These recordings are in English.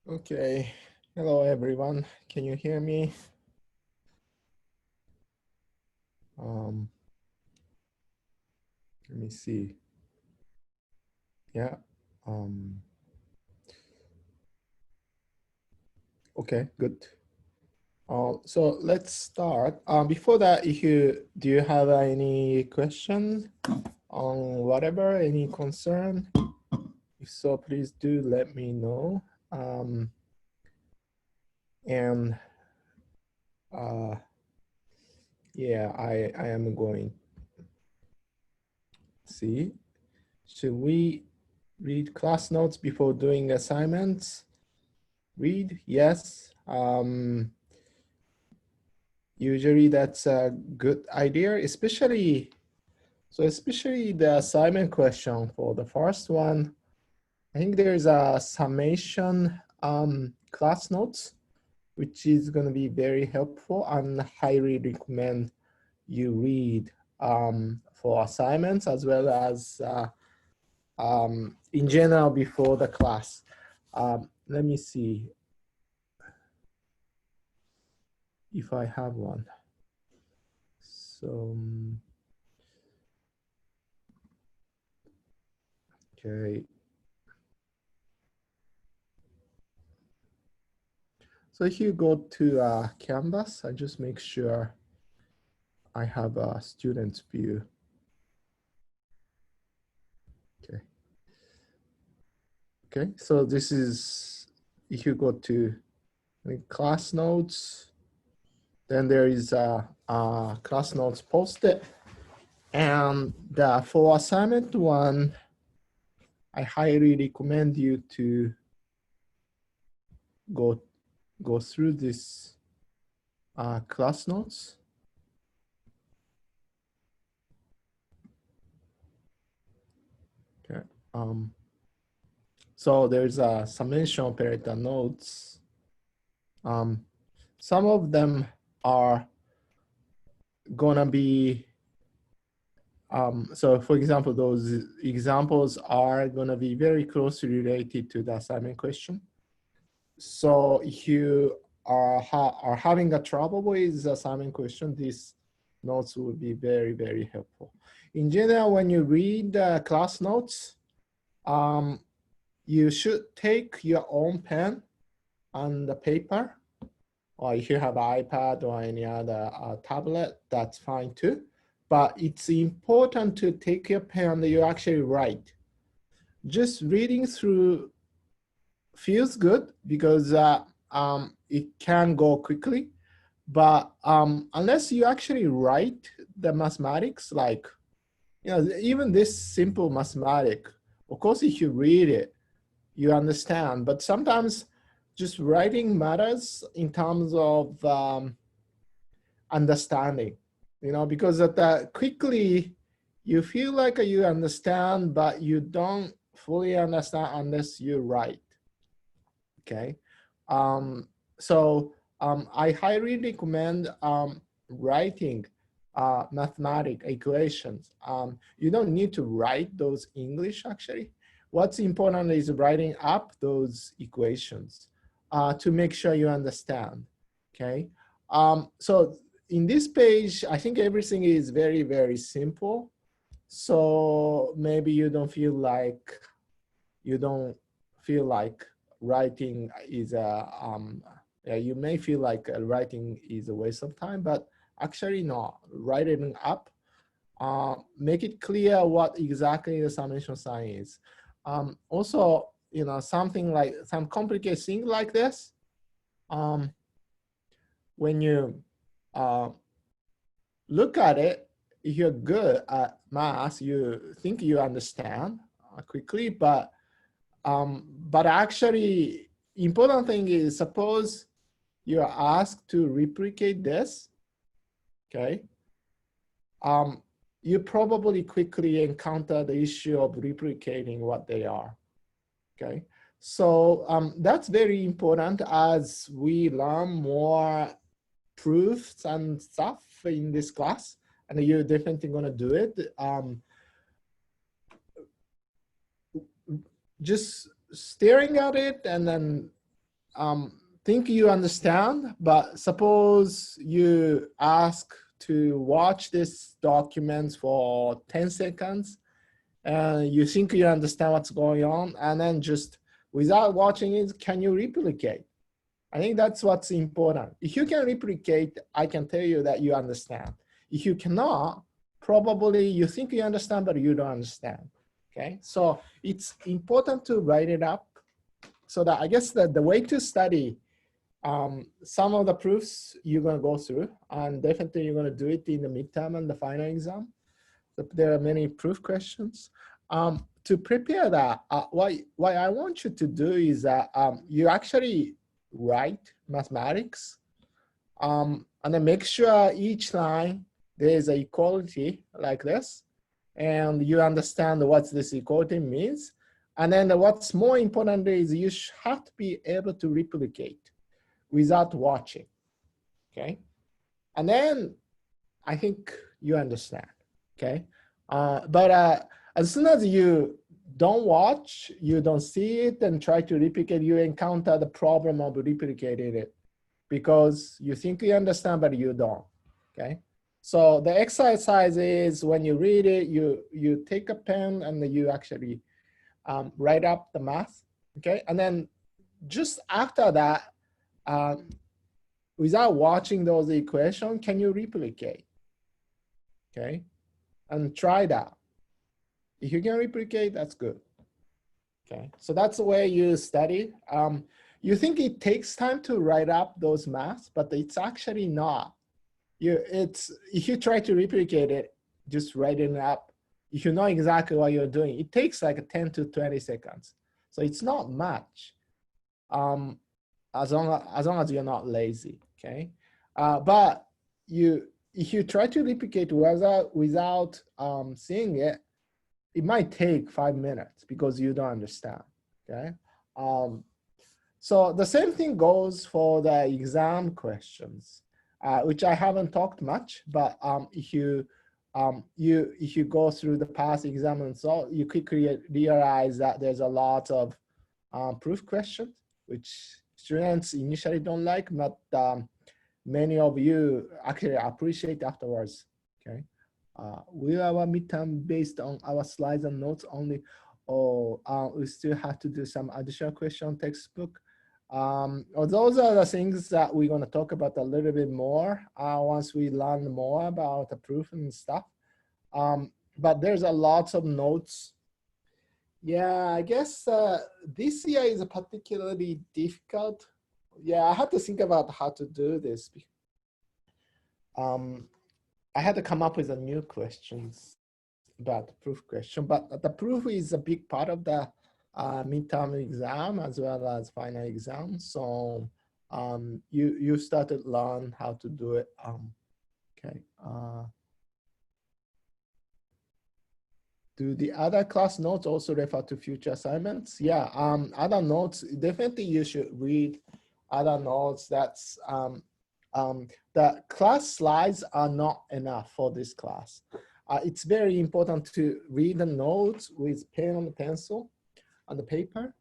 Okay, hello everyone. Can you hear me? Let me see. Yeah. Okay, good. So let's start. Before that, do you have any questions on whatever, any concern? If so, please do let me know. And yeah, I am going. See, should we read class notes before doing assignments? Read, yes. Usually that's a good idea, especially the assignment question for the first one. I think there's a summation class notes, which is going to be very helpful, and highly recommend you read for assignments as well as in general before the class. Let me see if I have one. So, okay. So if you go to Canvas, I just make sure I have a student's view. Okay. Okay, so this is, if you go to class notes, then there is a class notes posted. And for assignment one, I highly recommend you to go through this class notes. Okay. So there's a summation operator notes. Some of them are gonna be, so for example, those examples are gonna be very closely related to the assignment question. So if you are having a trouble with the assignment question, these notes will be very, very helpful. In general, when you read the class notes, you should take your own pen and the paper, or if you have an iPad or any other tablet, that's fine too. But it's important to take your pen and you actually write. Just reading through feels good because it can go quickly. But unless you actually write the mathematics, like, even this simple mathematic, of course, if you read it, you understand. But sometimes just writing matters in terms of understanding, because quickly you feel like you understand, but you don't fully understand unless you write. Okay. I highly recommend writing mathematic equations. You don't need to write those English actually. What's important is writing up those equations to make sure you understand, okay? So in this page, I think everything is very, very simple. So maybe you don't feel like writing is you may feel like writing is a waste of time, but actually no, write it up. Make it clear what exactly the summation sign is. Also, something like some complicated thing like this, when you look at it, if you're good at math, you think you understand quickly, but actually important thing is, suppose you are asked to replicate this, okay? You probably quickly encounter the issue of replicating what they are, okay? So that's very important as we learn more proofs and stuff in this class, and you're definitely gonna do it. Just staring at it and then think you understand, but suppose you ask to watch this document for 10 seconds and you think you understand what's going on, and then just without watching it, can you replicate? I think that's what's important. If you can replicate, I can tell you that you understand. If you cannot, probably you think you understand, but you don't understand. Okay, so it's important to write it up so that I guess that the way to study some of the proofs you're going to go through, and definitely you're going to do it in the midterm and the final exam. There are many proof questions. To prepare that, what I want you to do is that you actually write mathematics, and then make sure each line there is an equality like this, and you understand what this equality means. And then what's more important is you have to be able to replicate without watching, okay? And then I think you understand, okay? But as soon as you don't watch, you don't see it and try to replicate, you encounter the problem of replicating it because you think you understand, but you don't, okay? So the exercise is when you read it, you take a pen and you actually write up the math, okay? And then just after that, without watching those equations, can you replicate, okay? And try that. If you can replicate, that's good. Okay, so that's the way you study. You think it takes time to write up those maths, but it's actually not. If you try to replicate it, just write it up. If you know exactly what you're doing, it takes like 10 to 20 seconds. So it's not much, as long as you're not lazy, okay? But if you try to replicate without seeing it, it might take 5 minutes because you don't understand, okay? So the same thing goes for the exam questions, which I haven't talked much, but if you go through the past exam and so, you quickly realize that there's a lot of proof questions, which students initially don't like, but many of you actually appreciate afterwards, okay? Will our midterm based on our slides and notes only, or we still have to do some additional question textbook? Those are the things that we're going to talk about a little bit more once we learn more about the proof and stuff. But there's a lot of notes. Yeah, I guess this year is particularly difficult. Yeah, I had to think about how to do this. I had to come up with a new questions about the proof question, but the proof is a big part of the midterm exam as well as final exam. So you started learn how to do it. Okay. Do the other class notes also refer to future assignments? Yeah, other notes, definitely you should read other notes. That's the class slides are not enough for this class. It's very important to read the notes with pen and pencil on the paper,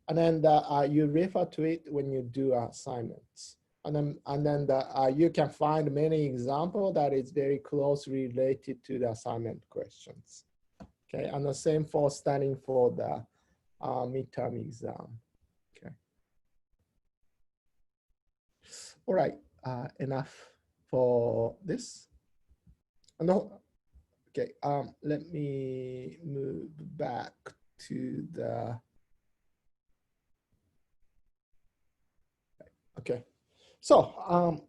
and then you refer to it when you do assignments. And then you can find many examples that is very closely related to the assignment questions. Okay, and the same for studying for the midterm exam. Okay. All right, enough for this. Okay, let me move back to the. Okay, so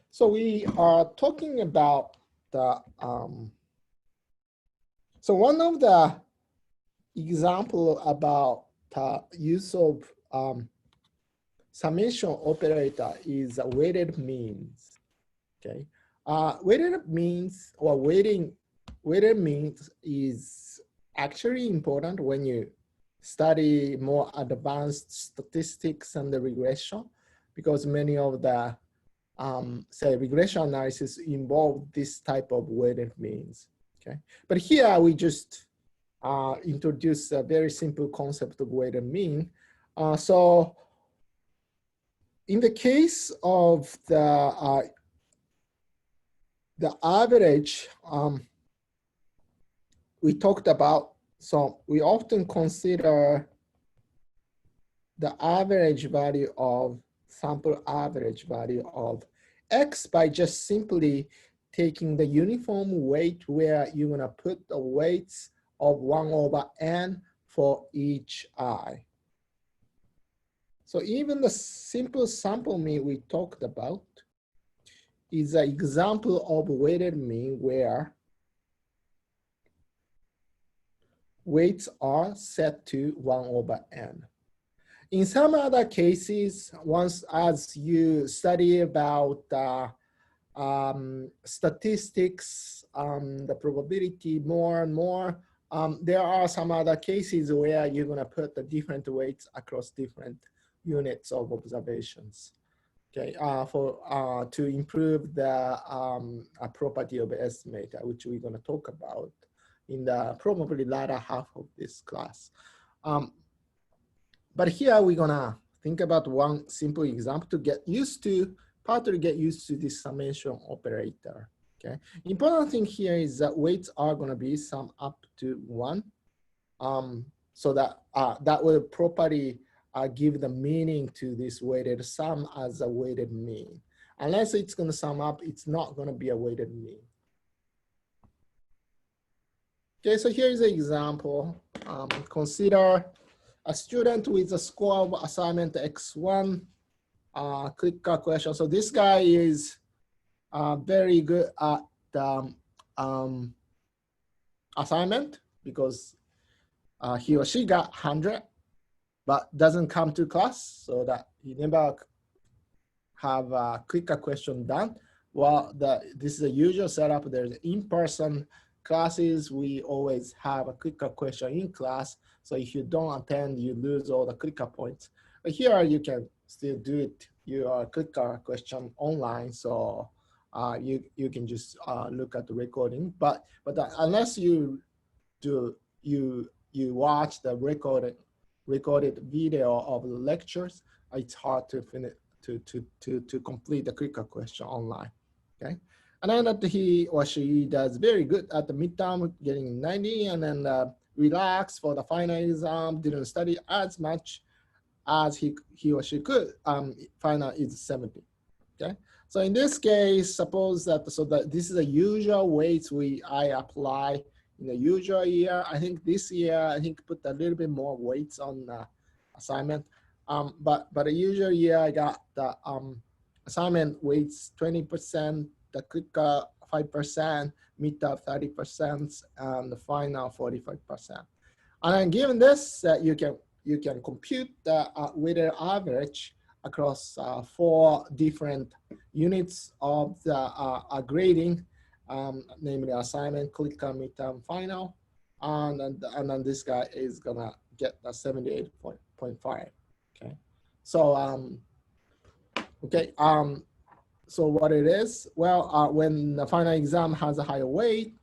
so we are talking about the. So one of the example about the use of summation operator is weighted means. Okay, weighted means or weighted means is actually important when you study more advanced statistics and the regression, because many of the say regression analysis involve this type of weighted means. Okay, but here we just introduce a very simple concept of weighted mean. So in the case of the average, we talked about, so we often consider the average value of sample average value of X by just simply taking the uniform weight where you're gonna put the weights of 1/n for each I. So even the simple sample mean we talked about is an example of weighted mean where weights are set to 1/n. In some other cases, once as you study about statistics, the probability more and more, there are some other cases where you're gonna put the different weights across different units of observations, okay, to improve the property of estimator, which we're gonna talk about in the probably latter half of this class. But here we're gonna think about one simple example to get used to, partly get used to this summation operator, okay? Important thing here is that weights are gonna be sum up to 1. So that, that will properly give the meaning to this weighted sum as a weighted mean. Unless it's gonna sum up, it's not gonna be a weighted mean. Okay, so here's an example. Consider a student with a score of assignment X1, click question. So this guy is very good at assignment because he or she got 100, but doesn't come to class, so that he never have a clicker question done. Well, this is a usual setup. There's in-person classes. We always have a clicker question in class. So if you don't attend, you lose all the clicker points. But here you can still do it, your clicker question online. So you can just look at the recording. But unless you watch the recorded video of the lectures, it's hard to finish to complete the clicker question online, okay? And then that he or she does very good at the midterm, getting 90, and then relax for the final exam, didn't study as much as he or she could, final is 70, okay? So in this case, suppose that, this is the usual weights I apply in the usual year. I think this year, I think put a little bit more weights on the assignment. But a usual year, I got the assignment weights 20%, the clicker 5%, midterm 30%, and the final 45%. And then given this, you can compute the weighted average across 4 different units of the grading, namely assignment, clicker, midterm, final, and then this guy is gonna get the 78.5. Okay, so so what it is? Well, when the final exam has a higher weight,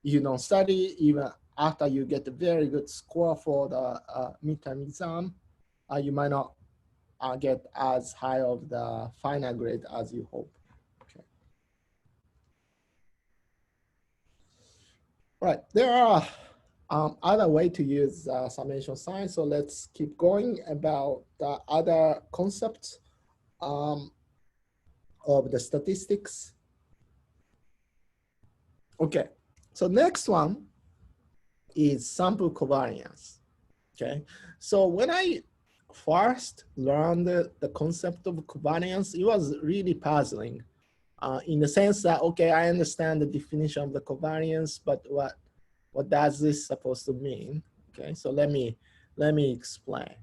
you don't study even after you get a very good score for the midterm exam. You might not get as high of the final grade as you hope. Okay. Right, there are other way to use summation sign. So let's keep going about the other concepts of the statistics. Okay, so next one is sample covariance. Okay, so when I first learned the concept of covariance, it was really puzzling in the sense that, okay, I understand the definition of the covariance, but what does this supposed to mean? Okay, so let me explain.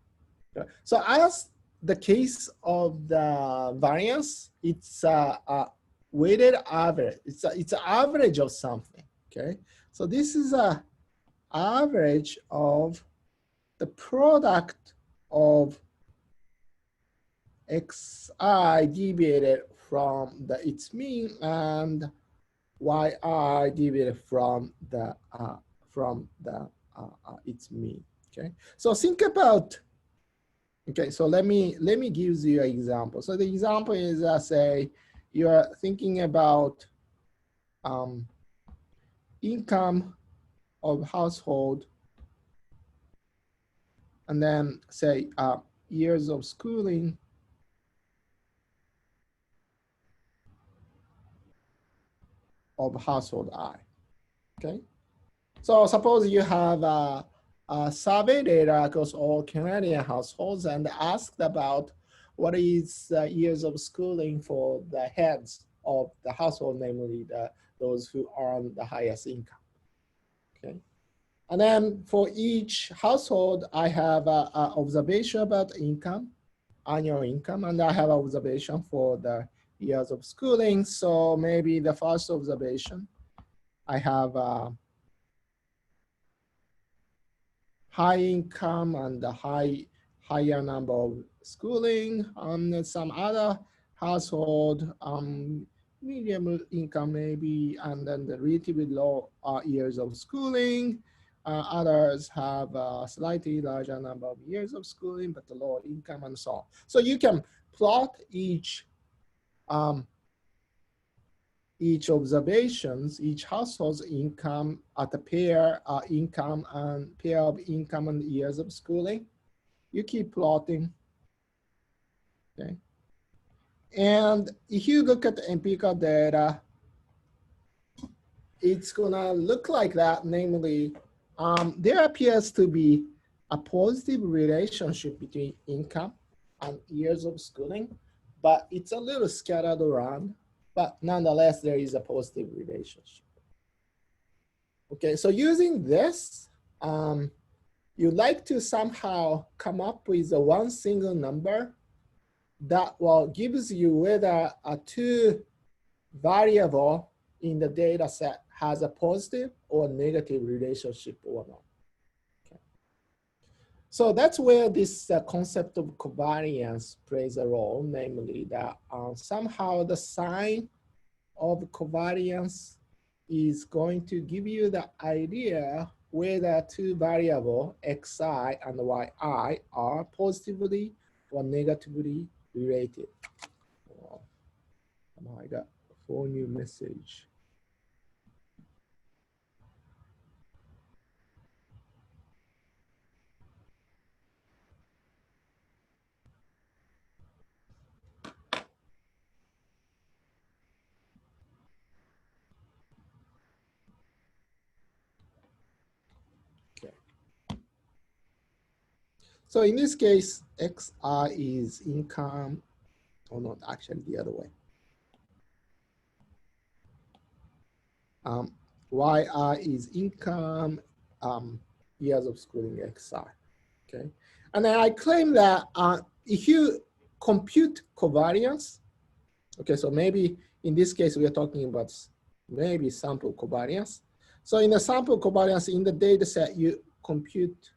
Okay. So as the case of the variance, it's a weighted average. It's an average of something. Okay, so this is a average of the product of xi deviated from its mean and yi deviated from from the its mean. Okay, so think about. Okay, so let me give you an example. So the example is say you are thinking about income of household, and then say years of schooling of household I. Okay, so suppose you have a survey data across all Canadian households and asked about what is years of schooling for the heads of the household, namely those who earn the highest income. Okay, and then for each household, I have an observation about income, annual income, and I have observation for the years of schooling. So maybe the first observation, I have high income and the higher number of schooling. Some other household, medium income maybe, and then the relatively low years of schooling. Others have a slightly larger number of years of schooling, but the lower income and so on. So you can plot each observations, each household's income at a pair income and pair of income and years of schooling. You keep plotting, okay? And if you look at the empirical data, it's gonna look like that, namely, there appears to be a positive relationship between income and years of schooling, but it's a little scattered around, but nonetheless, there is a positive relationship. Okay, so using this, you'd like to somehow come up with a one single number that gives you whether a two variable in the data set has a positive or negative relationship or not. Okay. So that's where this concept of covariance plays a role, namely that somehow the sign of covariance is going to give you the idea whether two variables, xi and yi, are positively or negatively related. Oh, I got a phone new message. Okay. So in this case, xi is income, or not, actually the other way. Yi is income, years of schooling xi, okay? And then I claim that if you compute covariance, okay, so maybe in this case, we are talking about maybe sample covariance. So in the sample covariance in the data set, you compute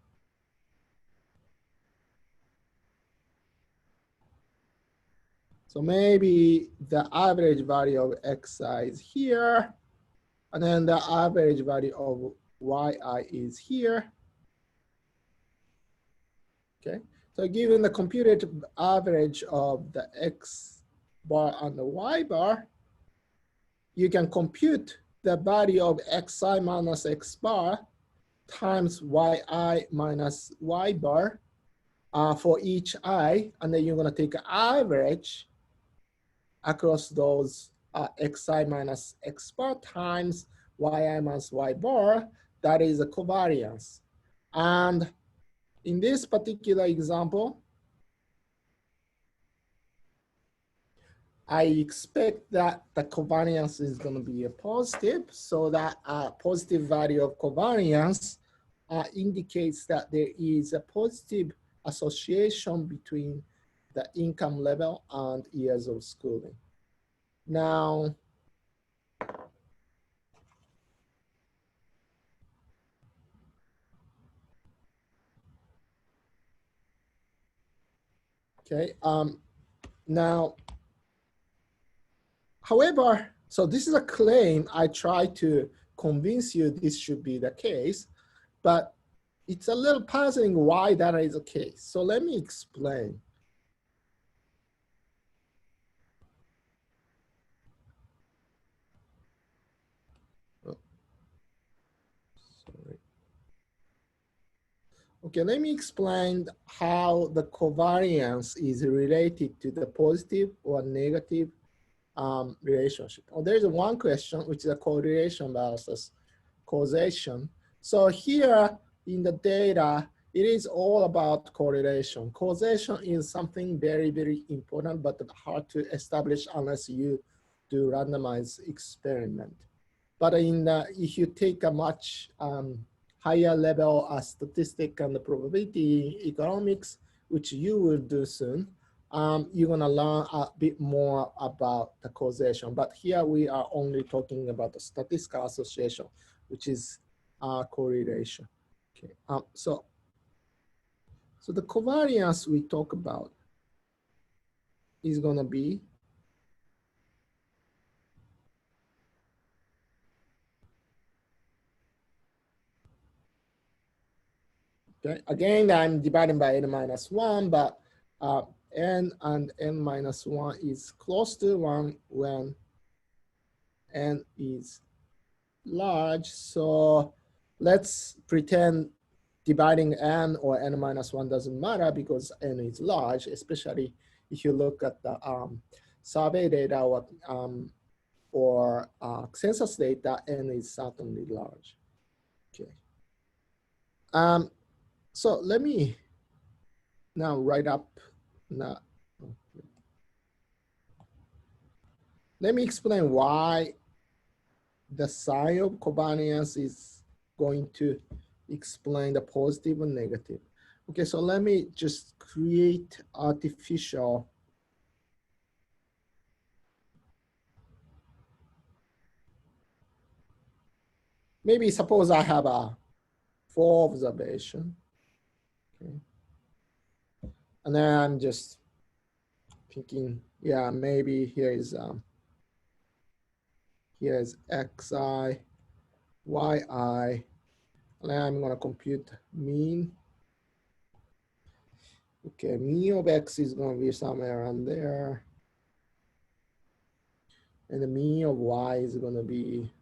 so maybe the average value of xi is here, and then the average value of yi is here. Okay, so given the computed average of the x bar and the y bar, you can compute the value of xi minus x bar times yi minus y bar for each I, and then you're gonna take an average across those xi minus x bar times yi minus y bar. That is a covariance. And in this particular example, I expect that the covariance is going to be a positive, so that a positive value of covariance indicates that there is a positive association between the income level and years of schooling. Now, okay, now, however, so this is a claim I try to convince you this should be the case, but it's a little puzzling why that is the case. So let me explain. Oh, sorry. Okay, let me explain how the covariance is related to the positive or negative relationship. Oh, there's one question, which is a correlation versus causation. So here in the data, it is all about correlation. Causation is something very, very important, but hard to establish unless you do randomized experiment. But if you take a much higher level statistic and the probability economics, which you will do soon, you're gonna learn a bit more about the causation. But here we are only talking about the statistical association, which is correlation. Okay. So the covariance we talk about is gonna be okay. Again, I'm dividing by n minus 1, but n and n minus 1 is close to 1 when n is large. So let's pretend dividing n or n minus 1 doesn't matter because n is large, especially if you look at the survey data or census data, n is certainly large. Okay. So let me now write up. Now, let me explain why the sign of covariance is going to explain the positive and negative. Okay, so let me just create artificial maybe suppose I have a 4 observation. Okay. And then I'm just thinking, yeah, maybe here's xi, yi, and then I'm gonna compute mean. Okay, mean of x is gonna be somewhere around there. And the mean of y is gonna be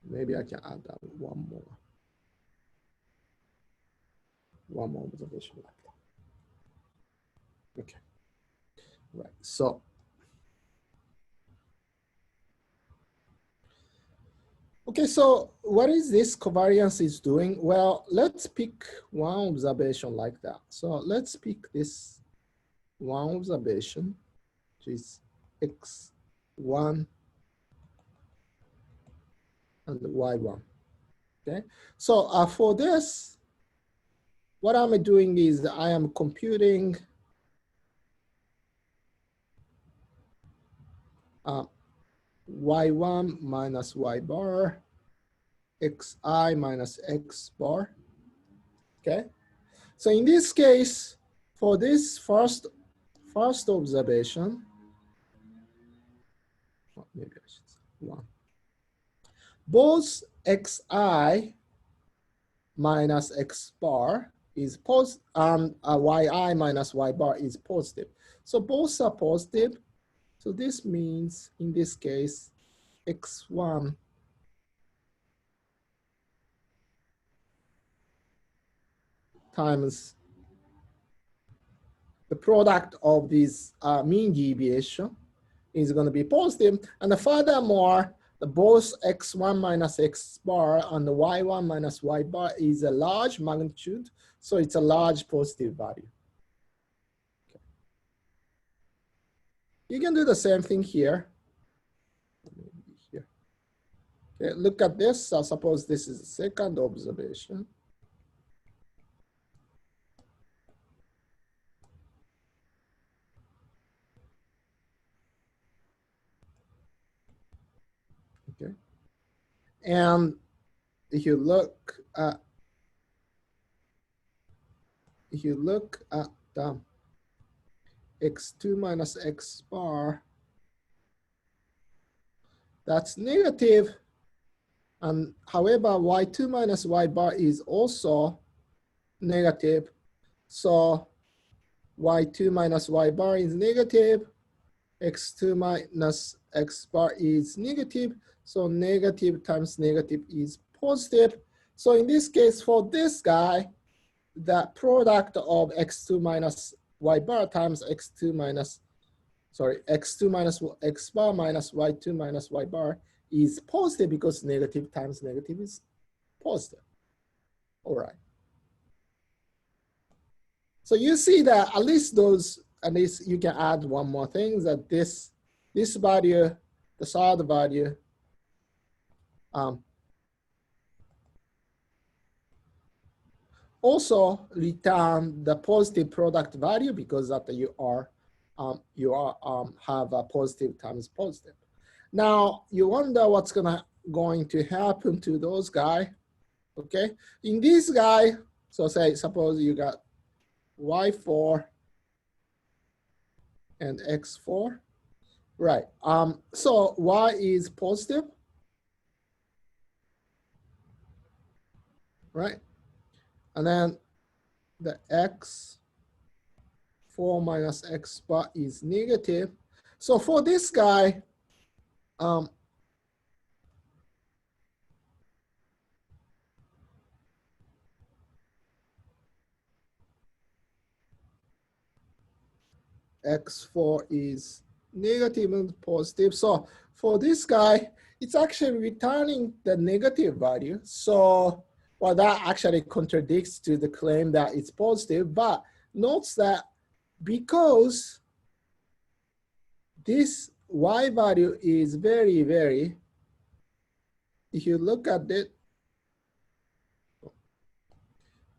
maybe I can add that one more observation like that. Okay, right. So okay, so what is this covariance is doing? Well, let's pick one observation like that. So let's pick this one observation, which is x1 and y1. Okay, so for this, what I'm doing is I am computing y1 minus y bar, xi minus x bar. Okay, so in this case, for this first observation, maybe I should say 1. Both xi minus x bar is positive, and yi minus y bar is positive. So both are positive. So this means, in this case, x1 times the product of this mean deviation is going to be positive. And furthermore, both x1 minus x bar and the y1 minus y bar is a large magnitude. So it's a large positive value. Okay. You can do the same thing here. Okay, look at this. So suppose this is the second observation. Okay. And if you look at x2 minus x bar, that's negative. And however, y2 minus y bar is also negative. So y2 minus y bar is negative. X2 minus x bar is negative. So negative times negative is positive. So in this case, for this guy, the product of x2 minus y bar times x2 minus, x2 minus x bar minus y2 minus y bar is positive because negative times negative is positive. All right. So you see that at least you can add one more thing, that this value, the third value, also return the positive product value because that you have a positive times positive. Now you wonder what's going to happen to those guys. Okay, in this guy, so suppose you got y4 and x4, right? So y is positive, right? And then the x4 minus x bar is negative. So for this guy, x4 is negative and positive. So for this guy, it's actually returning the negative value. So, well, that actually contradicts to the claim that it's positive, but notes that because this y value is very, very, if you look at it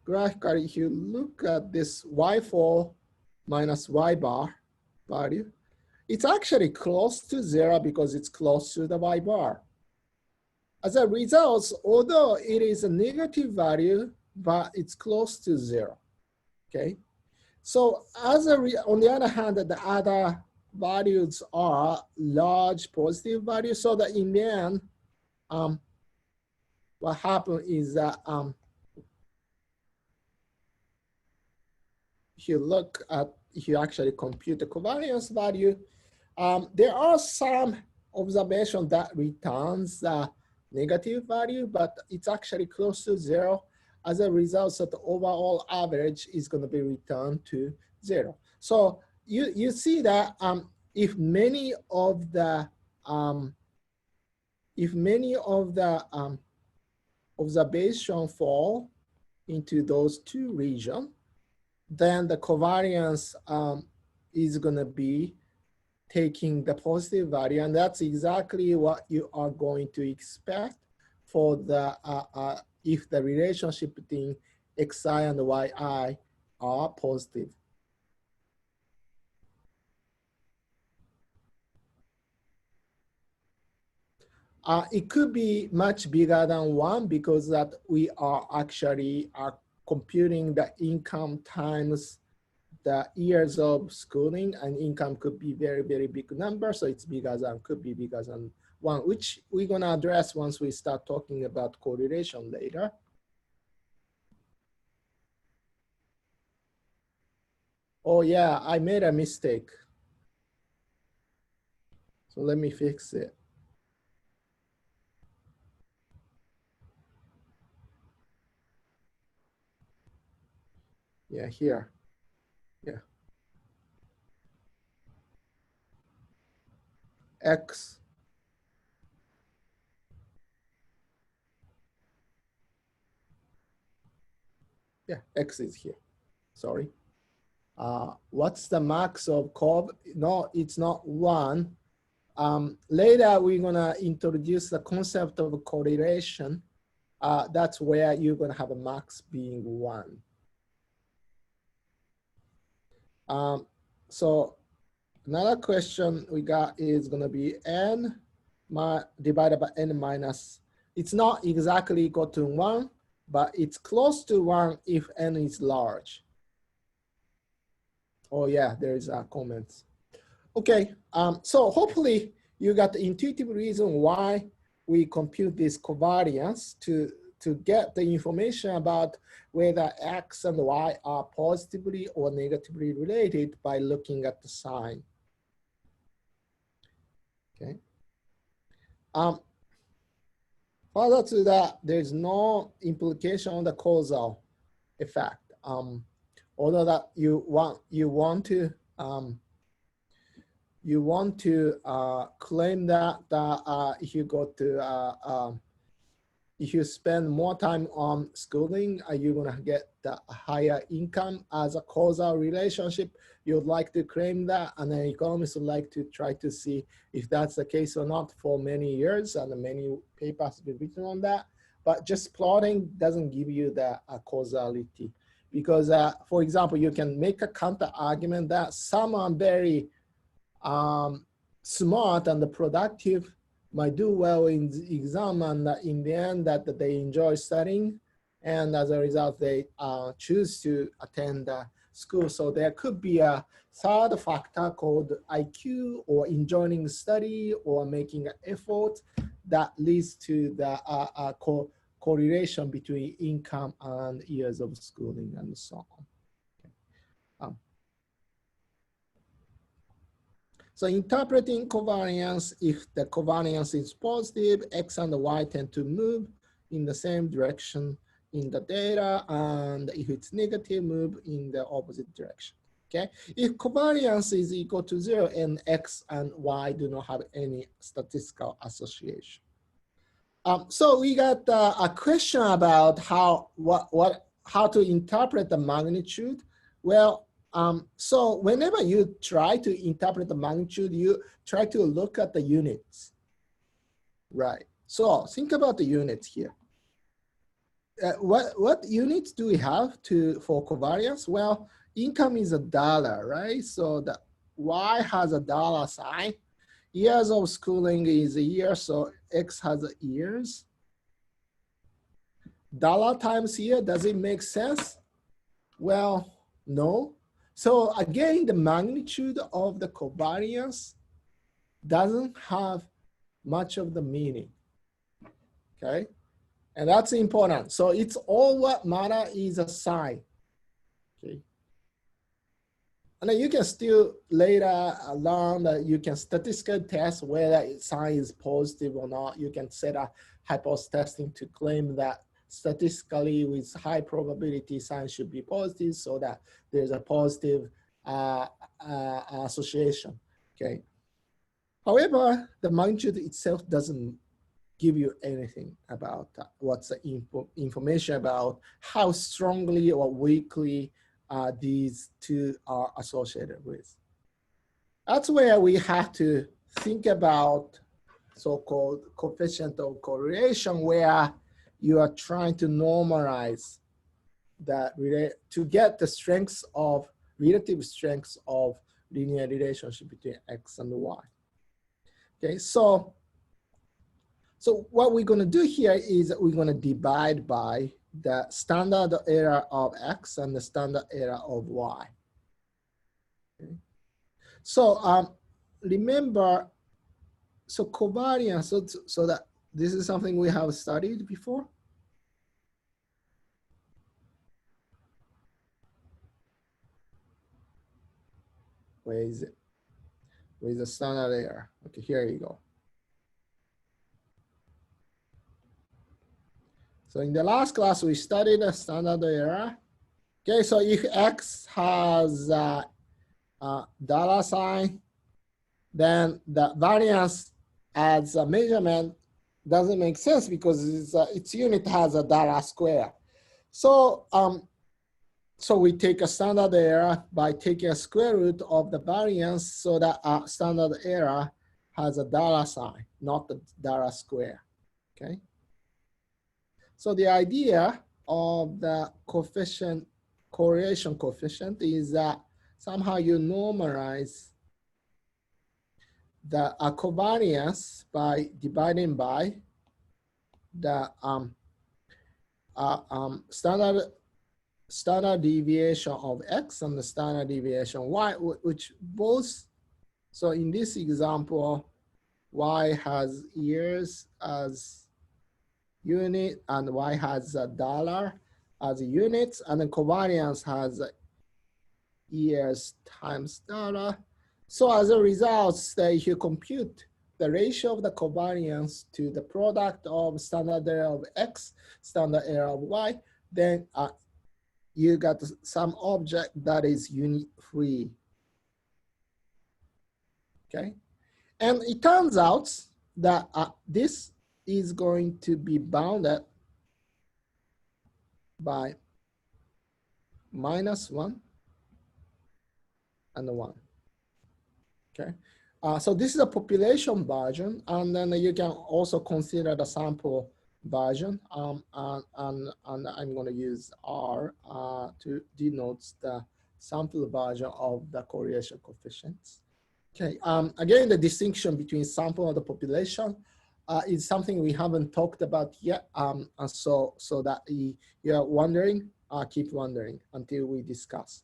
graphically, if you look at this y4 minus y bar value, it's actually close to 0 because it's close to the y bar. As a result, although it is a negative value, but it's close to 0, okay? So on the other hand, the other values are large positive values, so that in the end, what happened is that if you actually compute the covariance value, there are some observations that returns the negative value, but it's actually close to 0. As a result, so the overall average is going to be returned to 0. So you see that if many of the observations fall into those two regions, then the covariance is going to be taking the positive value, and that's exactly what you are going to expect for the if the relationship between xi and yi are positive. It could be much bigger than 1 because that we are actually computing the income times the years of schooling, and income could be very, very big number. So it's could be bigger than 1, which we're going to address once we start talking about correlation later. Oh yeah, I made a mistake. So let me fix it. Yeah, here. Yeah. X. Yeah, X is here. Sorry. What's the max of curve? No, it's not 1. Later, we're going to introduce the concept of correlation. That's where you're going to have a max being 1. So another question we got is going to be n divided by n minus. It's not exactly equal to 1, but it's close to 1 if n is large. Oh yeah, there's comments. Okay, so hopefully you got the intuitive reason why we compute this covariance to get the information about whether X and Y are positively or negatively related by looking at the sign. Okay. Further to that, there's no implication on the causal effect. Although that you want to claim that if you go to if you spend more time on schooling, you're gonna get the higher income as a causal relationship. You'd like to claim that, and then economists would like to try to see if that's the case or not for many years, and many papers have been written on that. But just plotting doesn't give you the causality. Because, for example, you can make a counter argument that some are very smart and productive might do well in the exam, and in the end that they enjoy studying, and as a result they choose to attend school. So there could be a third factor called IQ, or enjoying study, or making an effort, that leads to the correlation between income and years of schooling and so on. So interpreting covariance, if the covariance is positive, X and Y tend to move in the same direction in the data, and if it's negative, move in the opposite direction, okay? If covariance is equal to 0 and X and Y do not have any statistical association. So we got a question about how to interpret the magnitude. Well, so whenever you try to interpret the magnitude, you try to look at the units, right? So think about the units here. What units do we have for covariance? Well, income is $1, right? So the Y has a dollar sign. Years of schooling is a year, so X has a years. Dollar times year, does it make sense? Well, no. So again, the magnitude of the covariance doesn't have much of the meaning, okay? And that's important. So it's all what matter is a sign, okay? And then you can still later learn that you can statistically test whether sign is positive or not. You can set a hypothesis testing to claim that statistically with high probability sign should be positive, so that there's a positive association, okay? However, the magnitude itself doesn't give you anything about what's the information about how strongly or weakly these two are associated with. That's where we have to think about so-called coefficient of correlation, where you are trying to normalize that to get the strengths of relative strengths of linear relationship between X and Y. Okay, so what we're going to do here is we're going to divide by the standard error of X and the standard error of Y. Okay. So remember, so covariance, so that this is something we have studied before. Where is it? Where's the standard error? Okay, here you go. So in the last class, we studied the standard error. Okay, so if X has a dollar sign, then the variance as a measurement doesn't make sense because its unit has a dollar square. So, so we take a standard error by taking a square root of the variance, so that our standard error has a dollar sign, not the dollar square, okay? So the idea of the coefficient, correlation coefficient, is that somehow you normalize the covariance by dividing by the standard standard deviation of X and the standard deviation Y, which both, so in this example, Y has years as unit and Y has a dollar as units, and then covariance has years times dollar. So as a result, say if you compute the ratio of the covariance to the product of standard error of X, standard error of Y, then you got some object that is unit-free. Okay, and it turns out that this is going to be bounded by -1 and 1. Okay, so this is a population version, and then you can also consider the sample version, and I'm going to use R to denote the sample version of the correlation coefficients. Okay, again, the distinction between sample and the population is something we haven't talked about yet, and so that you're wondering, keep wondering until we discuss.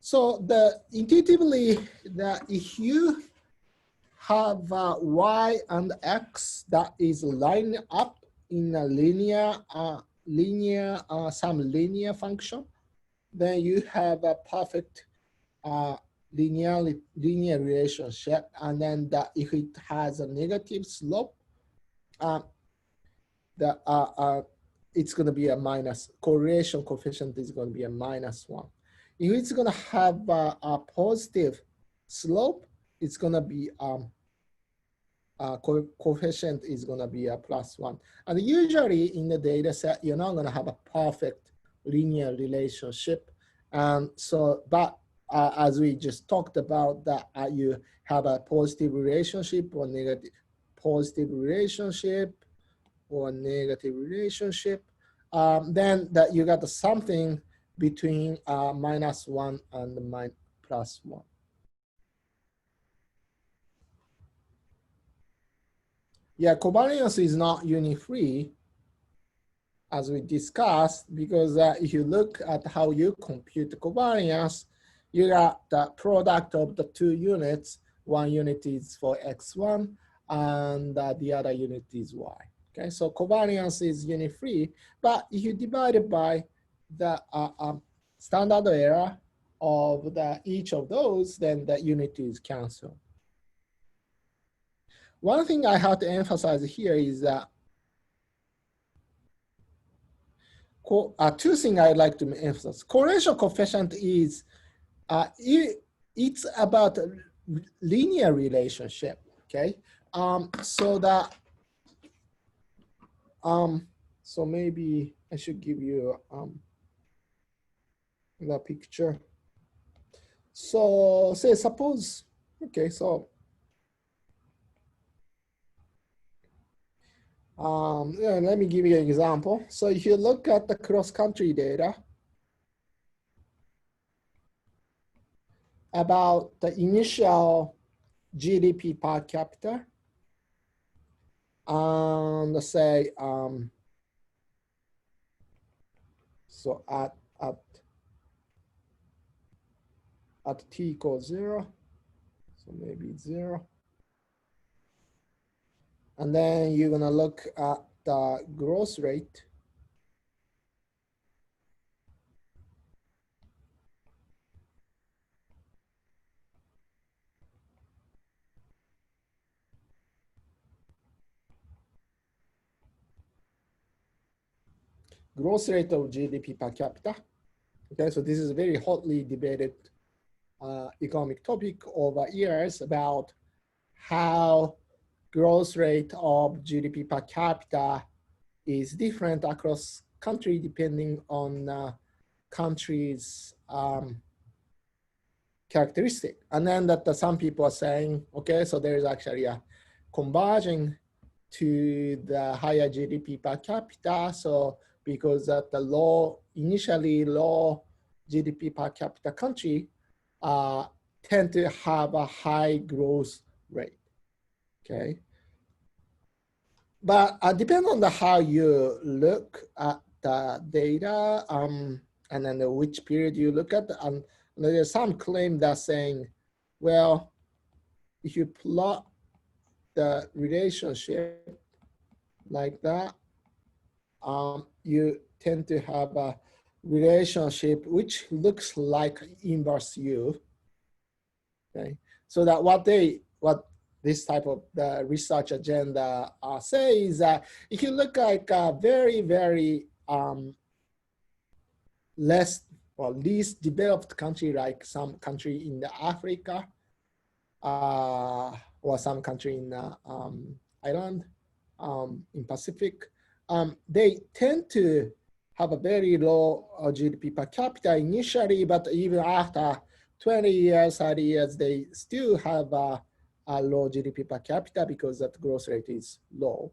So intuitively, if you have Y and X that is lined up in a some linear function, then you have a perfect linear relationship. And then if it has a negative slope, it's going to be a minus, correlation coefficient is going to be a -1. If it's going to have a positive slope, it's going to be coefficient is going to be a +1. And usually in the data set, you're not going to have a perfect linear relationship. But as we just talked about, that you have a positive relationship or negative positive relationship or negative relationship, then that you got something between -1 and +1. Yeah, covariance is not unit-free, as we discussed, because if you look at how you compute the covariance, you got the product of the two units. One unit is for X1 and the other unit is Y. Okay, so covariance is unit-free, but if you divide it by the standard error of each of those, then the unit is canceled. One thing I have to emphasize here is that two things I'd like to emphasize. Correlation coefficient is, it's about a linear relationship, okay? So maybe I should give you the picture. So say suppose, okay, so let me give you an example. So if you look at the cross-country data about the initial GDP per capita, let's say, so at t equals 0, so maybe it's 0. And then you're gonna look at the growth rate. Growth rate of GDP per capita. Okay, so this is a very hotly debated economic topic over years about how growth rate of GDP per capita is different across country depending on country's characteristic. And then that some people are saying, okay, so there is actually a converging to the higher GDP per capita. So because that the initially low GDP per capita country tend to have a high growth rate, okay? But depending on how you look at the data, and then which period you look at. And there's some claim that saying, well, if you plot the relationship like that, you tend to have a relationship which looks like inverse U. Okay, so that what this type of the research agenda say is that if you look like a very, very least developed country, like some country in the Africa, or some country in island in Pacific, they tend to have a very low GDP per capita initially, but even after 20 years, 30 years, they still have a low GDP per capita because that growth rate is low.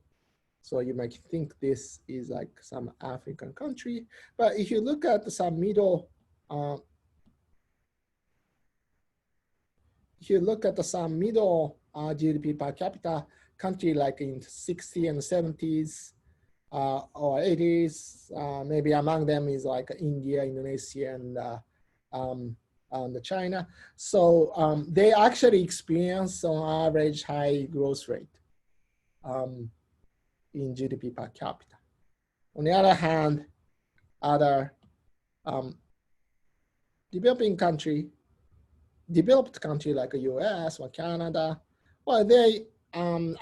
So you might think this is like some African country, but if you look at some middle, if you look at some middle GDP per capita country like in 60s and 70s or 80s, maybe among them is like India, Indonesia, and China. So they actually experience on average high growth rate in GDP per capita. On the other hand, other developed country like the US or Canada, well, they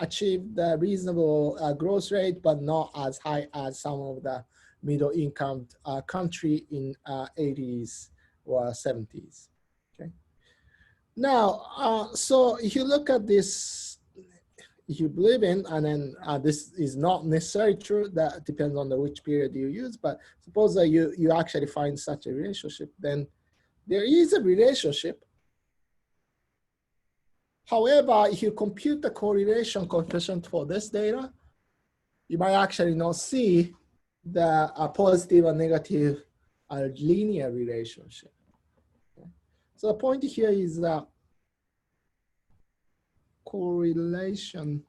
achieved a reasonable growth rate, but not as high as some of the middle income country in 80s or 70s. Okay. Now, so if you look at this, if you believe in, and then this is not necessarily true, that depends on which period you use, but suppose that you actually find such a relationship, then there is a relationship. However, if you compute the correlation coefficient for this data, you might actually not see the positive or negative linear relationship. Okay. So the point here is that correlation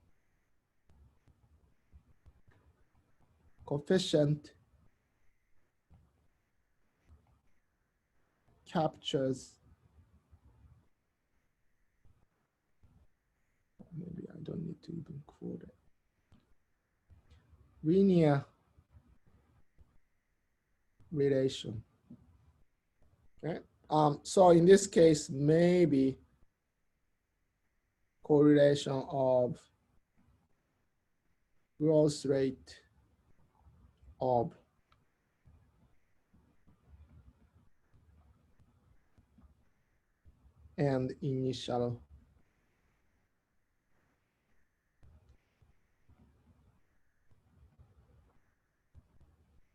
coefficient captures, maybe I don't need to even quote it, linear relation. Okay. So in this case, maybe correlation of growth rate of and initial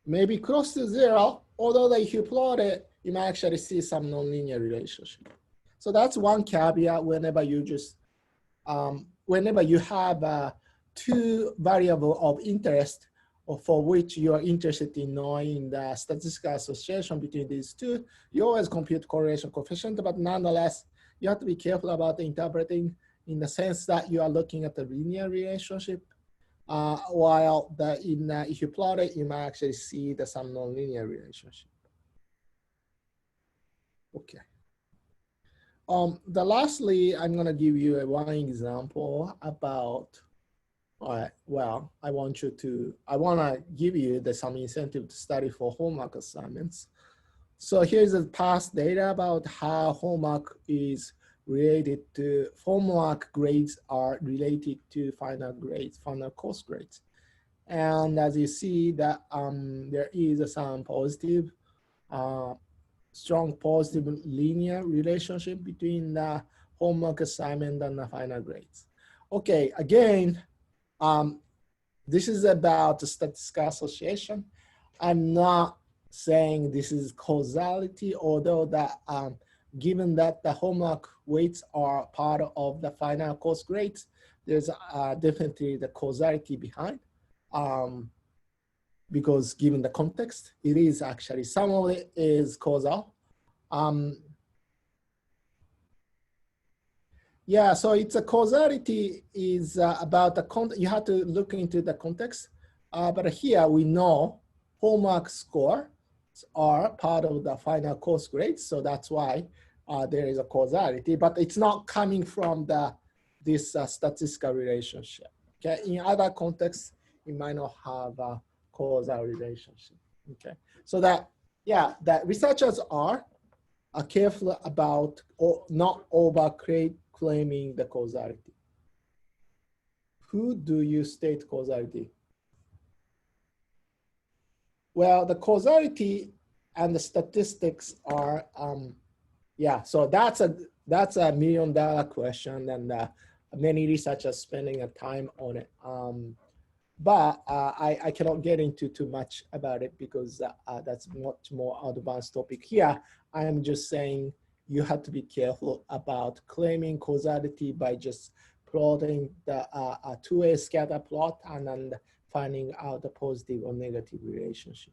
maybe close to zero, although if you plot it, you might actually see some nonlinear relationship. So that's one caveat whenever you just, whenever you have two variables of interest or for which you are interested in knowing the statistical association between these two, you always compute correlation coefficient, but nonetheless, you have to be careful about interpreting in the sense that you are looking at the linear relationship. While if you plot it, you might actually see some nonlinear relationship. Okay. Lastly, I'm going to give you one example about, all right, well, I want to give you some incentive to study for homework assignments. So here's the past data about how homework is related to, homework grades are related to final grades, final course grades. And as you see that there is some positive, strong positive linear relationship between the homework assignment and the final grades. Okay, again, this is about the statistical association. I'm not saying this is causality, although that given that the homework weights are part of the final course grades, there's definitely the causality behind. Because given the context, it is actually, some of it is causal. Yeah, so it's a causality is about the context. You have to look into the context. But here we know homework score are part of the final course grade. So that's why there is a causality, but it's not coming from this statistical relationship. Okay, in other contexts, it might not have a causal relationship. Okay, so that, yeah, that researchers are careful about not over claiming the causality. Who do you state causality? Well, the causality and the statistics are, yeah, so that's a $1 million question, and many researchers spending a time on it. But I cannot get into too much about it because that's much more advanced topic here. I am just saying you have to be careful about claiming causality by just plotting the two-way scatter plot and then finding out the positive or negative relationship.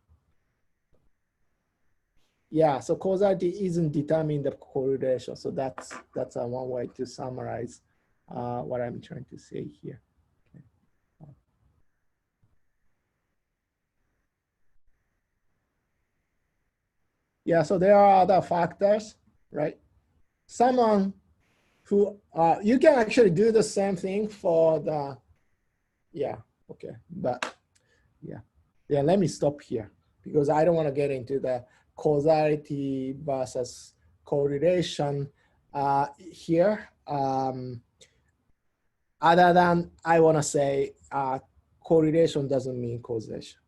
Yeah, so causality isn't determining the correlation. So that's one way to summarize what I'm trying to say here. Okay. Yeah, so there are other factors, right? Someone who, you can actually do the same thing for the, yeah, okay, but yeah, let me stop here because I don't want to get into the causality versus correlation here. Other than I want to say correlation doesn't mean causation.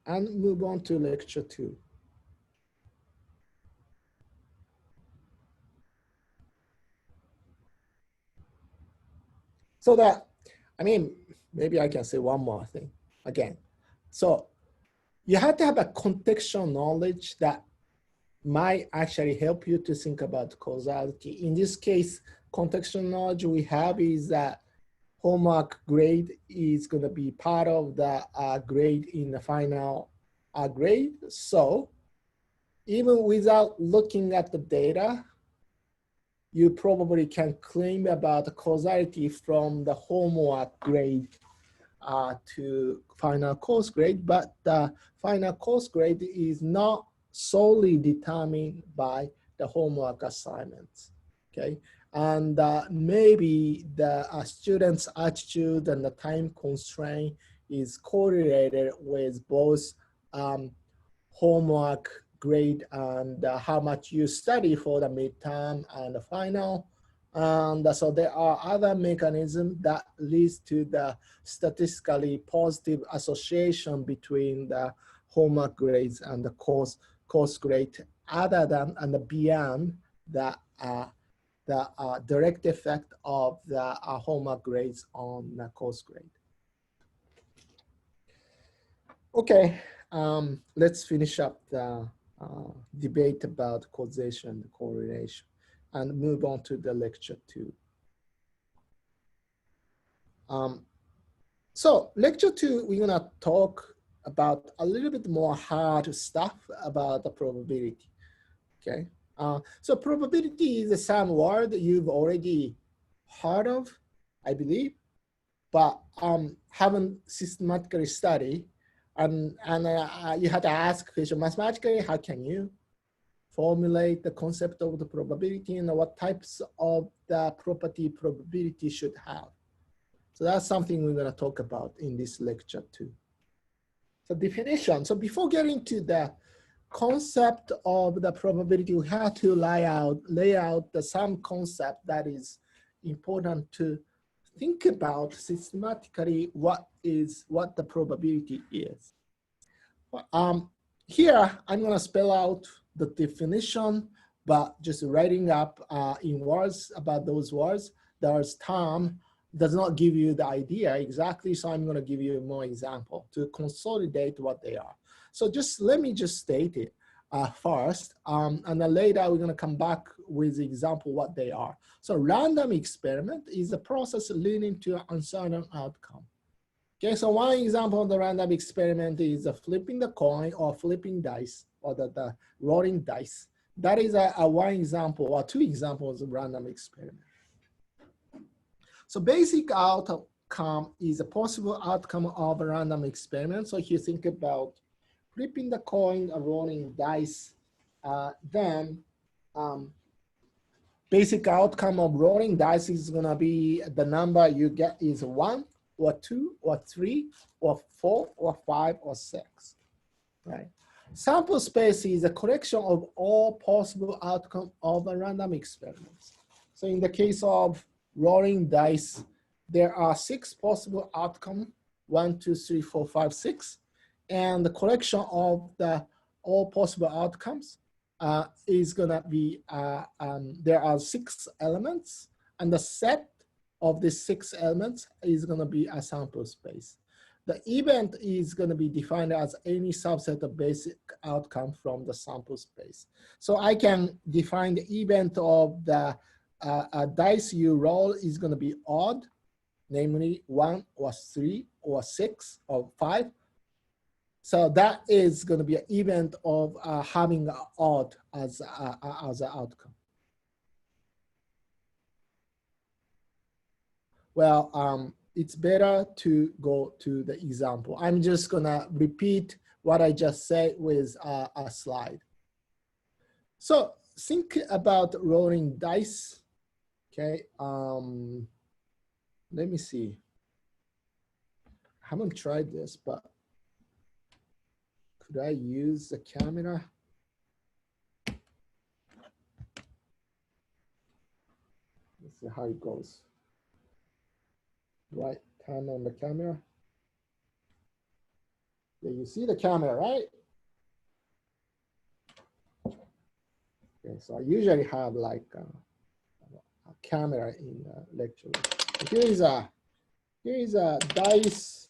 And move on to lecture 2. So that, I mean, maybe I can say one more thing again. So you have to have a contextual knowledge that might actually help you to think about causality. In this case, contextual knowledge we have is that homework grade is going to be part of the grade in the final grade. So even without looking at the data, you probably can claim about the causality from the homework grade to final course grade, but the final course grade is not solely determined by the homework assignments, okay? And maybe the student's attitude and the time constraint is correlated with both homework grade and how much you study for the midterm and the final. And so there are other mechanisms that leads to the statistically positive association between the homework grades and the course grade, other than and beyond the direct effect of the homework grades on the course grade. Okay, let's finish up the debate about causation and correlation and move on to the lecture 2. So lecture 2, we're gonna talk about a little bit more hard stuff about the probability, okay? So probability is some word you've already heard of, I believe, but haven't systematically studied. And you have to ask question mathematically, how can you formulate the concept of the probability and what types of the property probability should have. So that's something we're going to talk about in this lecture too. So definition. So before getting to the concept of the probability, we have to lay out some concept that is important to think about systematically what the probability is. Here, I'm going to spell out the definition, but just writing up in words about those words. There's term does not give you the idea exactly, so I'm going to give you more example to consolidate what they are. So let me state it first, and then later we're going to come back with the example what they are. So random experiment is a process leading to an uncertain outcome. Okay, so one example of the random experiment is flipping the coin or flipping dice or the rolling dice. That is a one example or two examples of random experiment. So basic outcome is a possible outcome of a random experiment. So if you think about flipping the coin or rolling dice, then basic outcome of rolling dice is gonna be the number you get is 1 or 2 or 3 or 4 or 5 or 6, right? Sample space is a collection of all possible outcome of a random experiment. So in the case of rolling dice, there are 6 possible outcomes, 1, 2, 3, 4, 5, 6. And the collection of the all possible outcomes is gonna be, there are 6 elements, and the set of the 6 elements is gonna be a sample space. The event is gonna be defined as any subset of basic outcome from the sample space. So I can define the event of the dice you roll is gonna be odd, namely 1 or 3 or 6 or 5. So that is going to be an event of having odd as an outcome. Well, it's better to go to the example. I'm just going to repeat what I just said with a slide. So think about rolling dice. Okay. Let me see. I haven't tried this, but could I use the camera? Let's see how it goes. Right, turn on the camera. Yeah, you see the camera, right? Okay, so I usually have like a camera in the lecture. Here is a dice.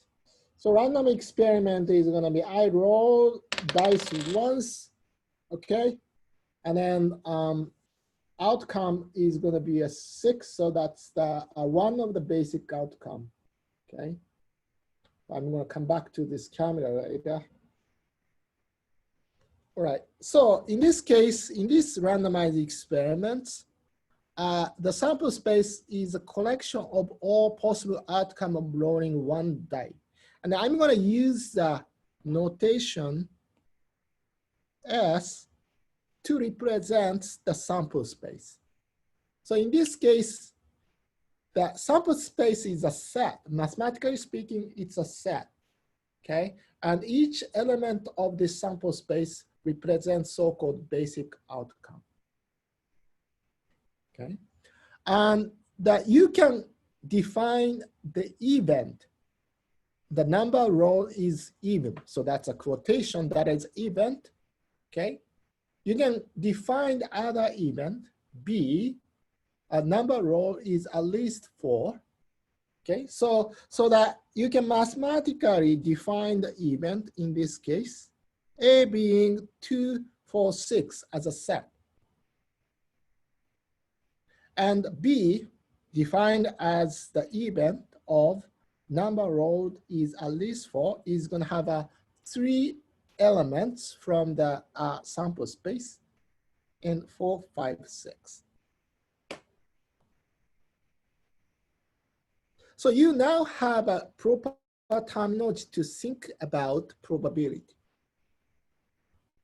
So random experiment is gonna be I roll dice once, okay? And then outcome is gonna be a 6, so that's the one of the basic outcome, okay? I'm gonna come back to this camera later. All right, so in this case, in this randomized experiments, the sample space is a collection of all possible outcome of rolling one die. And I'm going to use the notation S to represent the sample space. So in this case, the sample space is a set. Mathematically speaking, it's a set, okay? And each element of this sample space represents so-called basic outcome, okay? And that you can define the event. The number roll is even. So that's a quotation that is event, okay? You can define the other event, B, a number roll is at least 4, okay? So that you can mathematically define the event in this case, A being 2, 4, 6 as a set. And B, defined as the event of number rolled is at least 4, is going to have 3 elements from the sample space, and 4, 5, 6. So you now have a proper terminology to think about probability.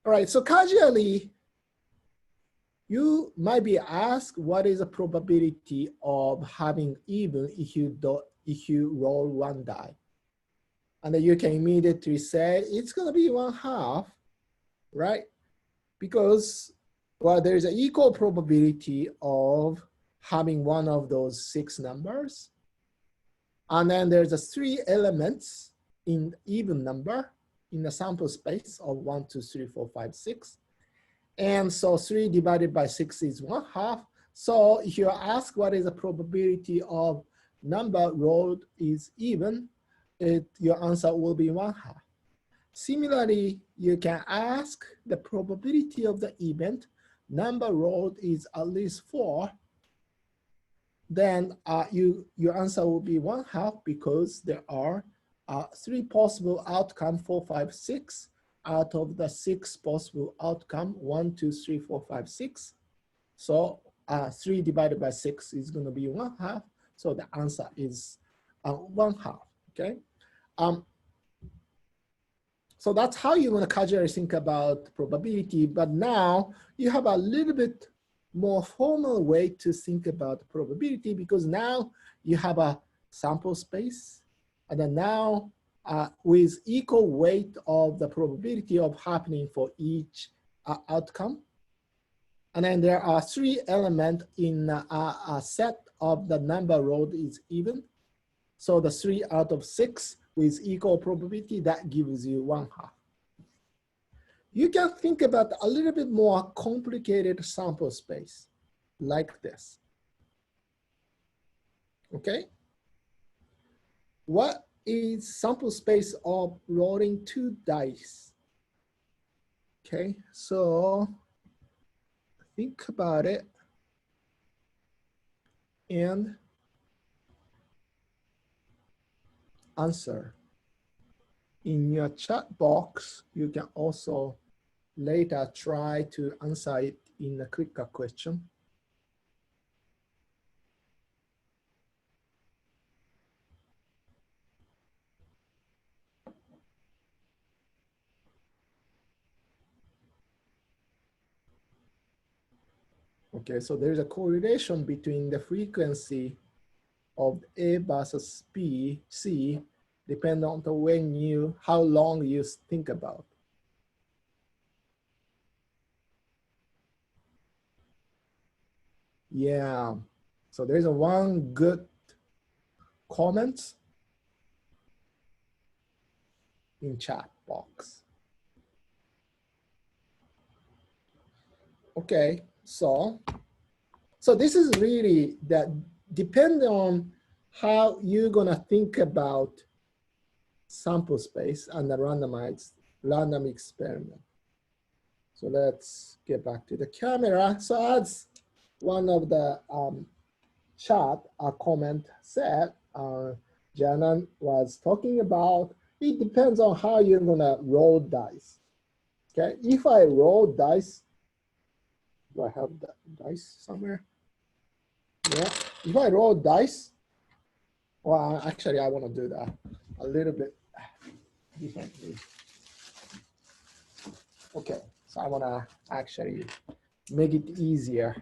All right, so casually, you might be asked what is the probability of having even if you roll one die. And then you can immediately say it's going to be 1/2, right? Because, well, there's an equal probability of having one of those 6 numbers. And then there's 3 elements in even number in the sample space of 1, 2, 3, 4, 5, 6. And so 3 divided by 6 is 1/2. So if you ask what is the probability of number rolled is even, your answer will be 1/2. Similarly, you can ask the probability of the event, number rolled is at least 4, then your answer will be 1/2 because there are 3 possible outcomes, 4, 5, 6, out of the 6 possible outcome, 1, 2, 3, 4, 5, 6. So 3 divided by 6 is going to be 1/2. So the answer is 1/2, okay? So that's how you want to casually think about probability, but now you have a little bit more formal way to think about probability, because now you have a sample space, and then now with equal weight of the probability of happening for each outcome. And then there are 3 elements in a set of the number road is even. So the 3 out of 6 with equal probability, that gives you 1/2. You can think about a little bit more complicated sample space like this. Okay? What is sample space of rolling 2 dice? Okay, so think about it and answer. In your chat box, you can also later try to answer it in a quicker question. Okay, so there's a correlation between the frequency of A versus B, C, depending on how long you think about. Yeah, so there's one good comment in chat box. Okay, so this is really that depending on how you're gonna think about sample space and the random experiment. So let's get back to the camera. So as one of the chat comment said, Janan was talking about, it depends on how you're gonna roll dice. Okay, if I roll dice, do I have the dice somewhere? Yeah, if I roll dice, well, actually I wanna do that a little bit differently. Okay, so I wanna actually make it easier,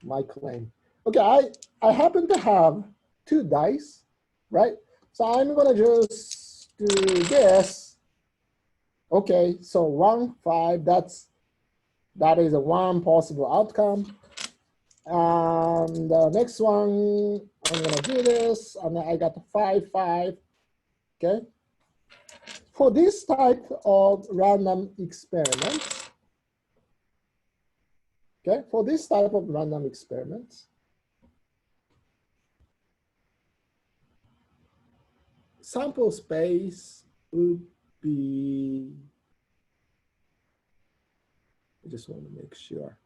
my claim. Okay, I happen to have 2 dice, right? So I'm gonna just do this. Okay, so 1, 5, that is a 1 possible outcome. And the next one, I'm gonna do this, and I got 5, 5, okay? For this type of random experiments, okay, for this type of random experiments, sample space would be, I just want to make sure.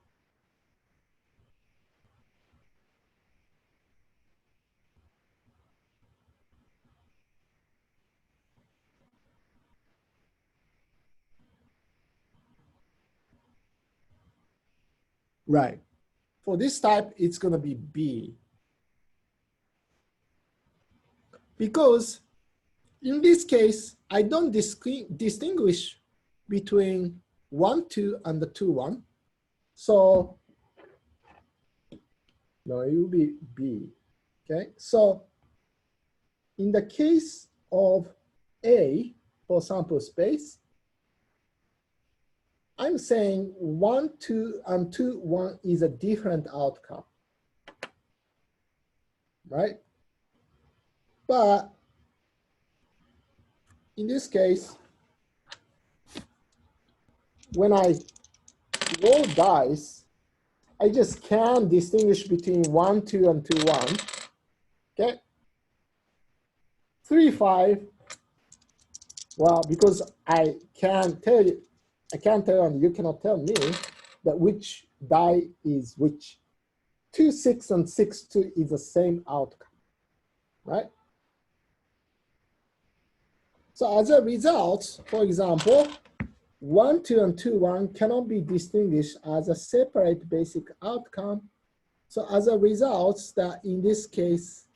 Right. For this type, it's going to be B. Because in this case, I don't distinguish between 1, 2 and the 2, 1. So no, it will be B. Okay. So in the case of A for sample space, I'm saying 1, 2, and 2, 1 is a different outcome, right? But in this case, when I roll dice, I just can't distinguish between 1, 2, and 2, 1. Okay? 3, 5. Well, because I can't tell you, and you cannot tell me that which die is which. 2, 6, and 6, 2 is the same outcome, right? So as a result, for example, 1, 2, and 2, 1 cannot be distinguished as a separate basic outcome, So as a result, that in this case,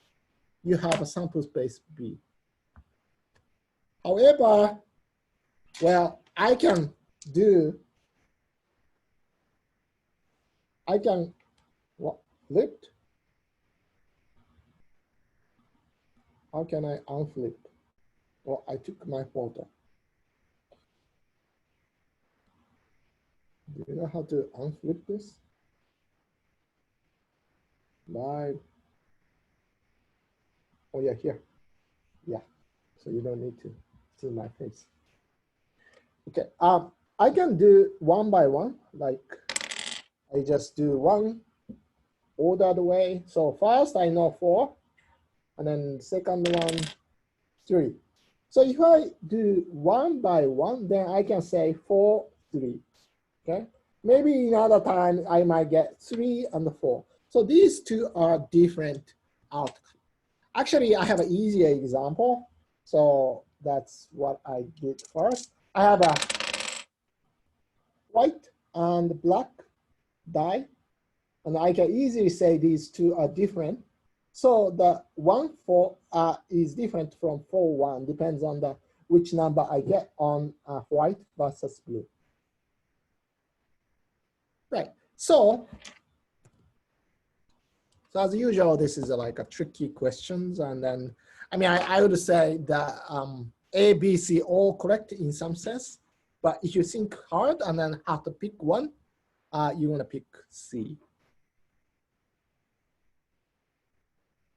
you have a sample space B. However, well, I can what, flip? How can I unflip? Well, I took my photo. Do you know how to unflip this? Live. Oh yeah, here. Yeah. So you don't need to see my face. Okay. I can do one by one. Like I just do one ordered way. So first I know 4, and then second one 3. So if I do one by one, then I can say 4, 3. Okay. Maybe another time I might get 3 and 4. So these two are different outcomes. Actually, I have an easier example. So that's what I did first. I have a white and black die, and I can easily say these two are different. So the 1, 4 is different from 4, 1, depends on the which number I get on white versus blue. Right. So as usual, this is like a tricky questions. And then, I mean, I would say that A, B, C all correct in some sense. But if you think hard and then have to pick one, you're going to pick C.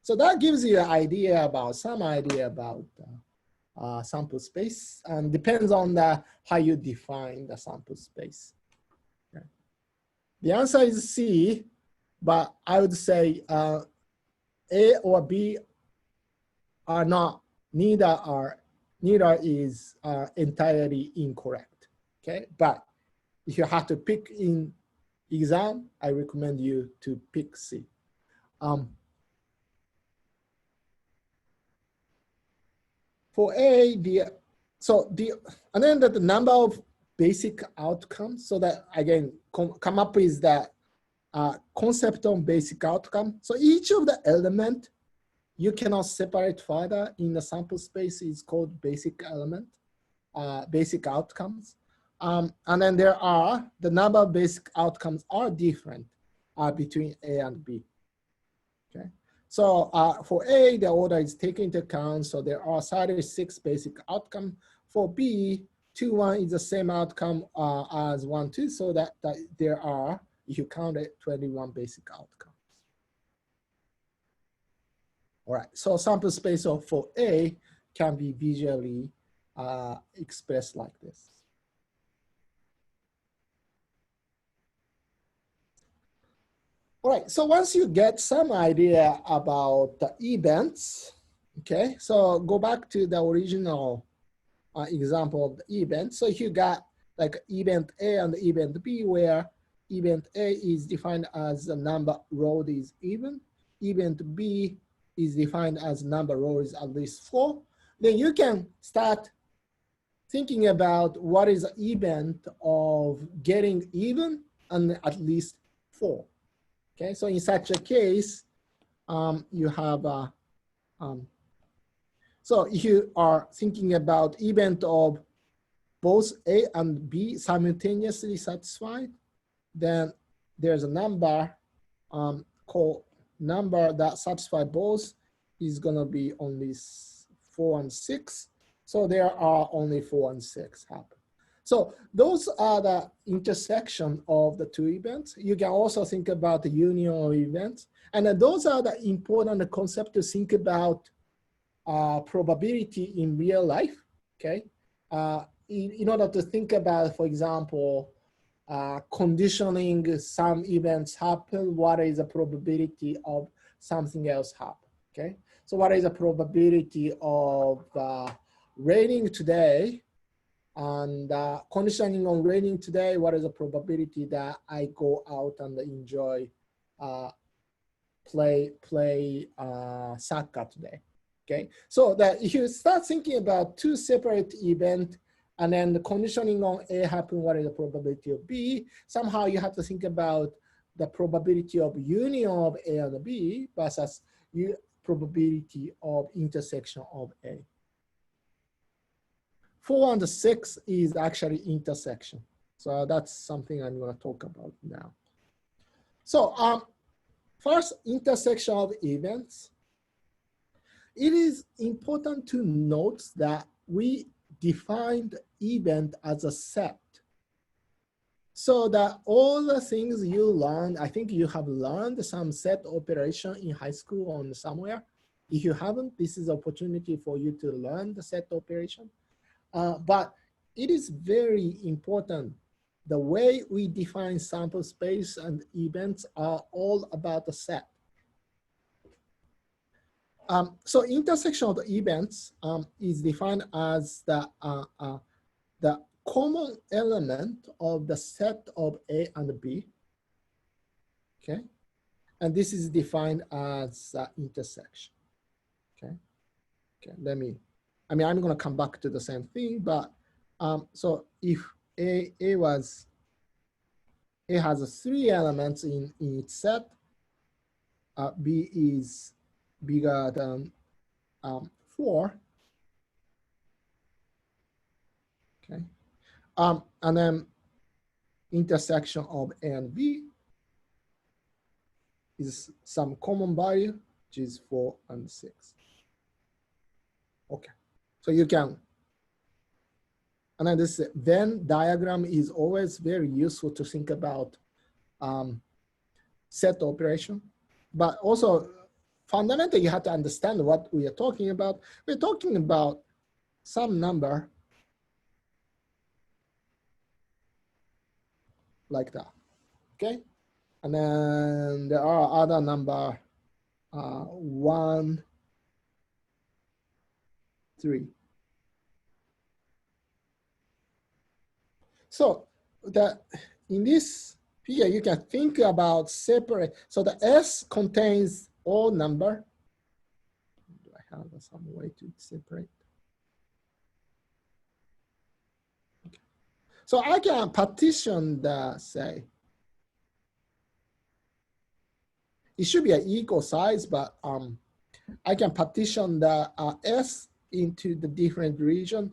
So that gives you an idea about, some idea about sample space, and depends on how you define the sample space. Okay. The answer is C, but I would say A or B are not, neither is entirely incorrect. Okay, but if you have to pick in exam, I recommend you to pick C. For A, and then the number of basic outcomes, so that again, come up with the concept on basic outcome. So each of the element you cannot separate further in the sample space is called basic element, basic outcomes. And then there are, the number of basic outcomes are different between A and B, okay? So for A, the order is taken into account. So there are 36 basic outcomes. For B, 2, 1 is the same outcome as 1, 2. So that there are, if you count it, 21 basic outcomes. All right, so sample space for A can be visually expressed like this. All right, so once you get some idea about the events, okay, so go back to the original example of the event. So if you got like event A and event B, where event A is defined as the number row is even, event B is defined as number row is at least 4, then you can start thinking about what is the event of getting even and at least 4. Okay, so in such a case, you have so if you are thinking about event of both A and B simultaneously satisfied, then there's a number called number that satisfy both is gonna be only 4 and 6. So there are only 4 and 6 happen. So those are the intersection of the two events. You can also think about the union of events. And those are the important concept to think about probability in real life, okay? In order to think about, for example, conditioning some events happen, what is the probability of something else happen, okay? So what is the probability of raining today, and conditioning on raining today, what is the probability that I go out and enjoy play soccer today, okay? So that if you start thinking about two separate events, and then the conditioning on A happen, what is the probability of B? Somehow you have to think about the probability of union of A and B versus probability of intersection of A. 4 and 6 is actually intersection. So that's something I'm going to talk about now. So first, intersection of events. It is important to note that we defined event as a set. So that all the things you learned, I think you have learned some set operation in high school or somewhere. If you haven't, this is an opportunity for you to learn the set operation. But it is very important. The way we define sample space and events are all about the set. So intersection of the events is defined as the common element of the set of A and B, okay? And this is defined as intersection, okay? Okay, I'm gonna come back to the same thing, but so if A has 3 elements in its set, B is bigger than 4, okay? And then intersection of A and B is some common value, which is 4 and 6. Okay, so you can, and then this Venn diagram is always very useful to think about set operation, but also fundamentally you have to understand what we are talking about. We're talking about some number like that, okay? And then there are other number 1, 3. So in this figure, you can think about separate. So the S contains all number. Do I have some way to separate? Okay. So I can partition the, say, it should be an equal size, but I can partition the S into the different region,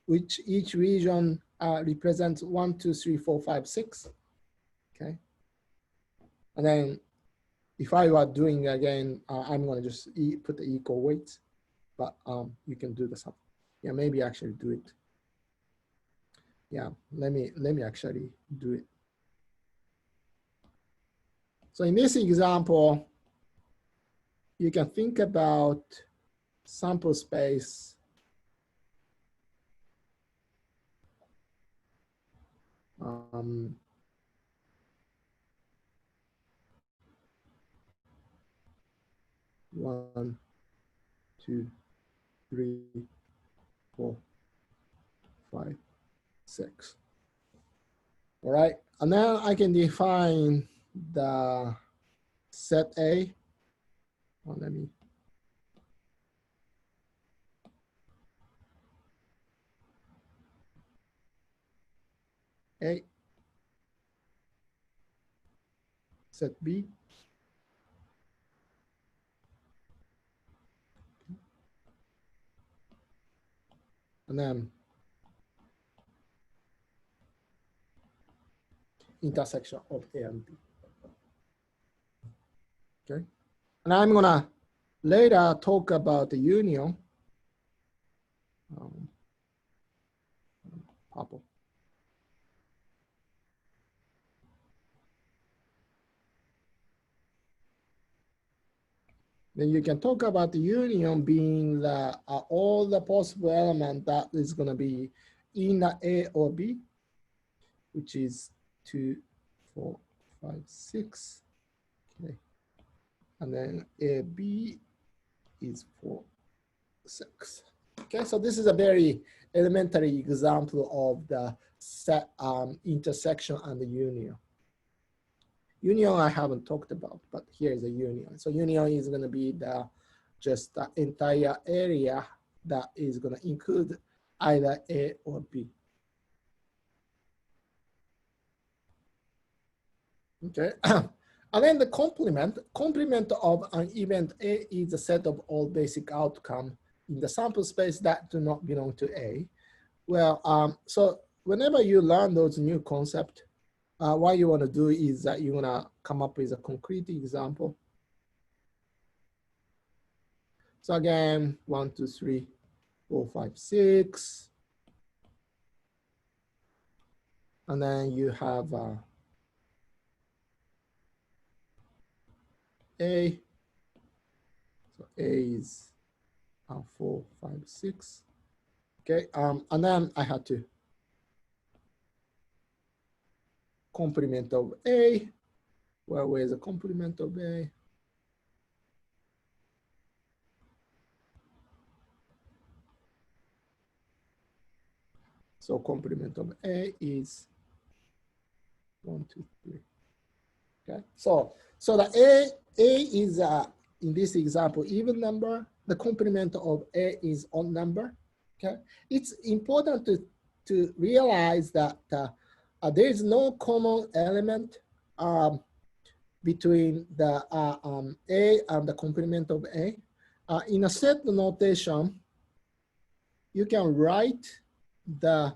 which each region represents 1, 2, 3, 4, 5, 6. Okay. And then if I were doing again, I'm going to just put the equal weights, but you can do the sum. Yeah, maybe actually do it. Yeah, let me actually do it. So in this example, you can think about sample space one, 2, 3, 4, 5, 6. All right, and now I can define the set A. Oh, let me. A. Set B. And then intersection of A and B. Okay, and I'm gonna later talk about the union. Purple. Then you can talk about the union being the all the possible element that is going to be in the A or B, which is 2, 4, 5, 6. Okay, and then AB is 4, 6. Okay, so this is a very elementary example of the set intersection and the union. Union I haven't talked about, but here is a union. So union is going to be just the entire area that is going to include either A or B. Okay, And then the complement of an event A is a set of all basic outcomes in the sample space that do not belong to A. Well, so whenever you learn those new concepts, what you want to do is that you want to come up with a concrete example. So again, 1, 2, 3, 4, 5, 6. And then you have A. So A is 4, 5, 6. Okay, and then I had to complement of A. Well, where's the complement of A? So complement of A is 1, 2, 3. Okay, so the A is in this example even number. The complement of A is odd number. Okay, it's important to realize that there is no common element between the A and the complement of A. In a set notation, you can write the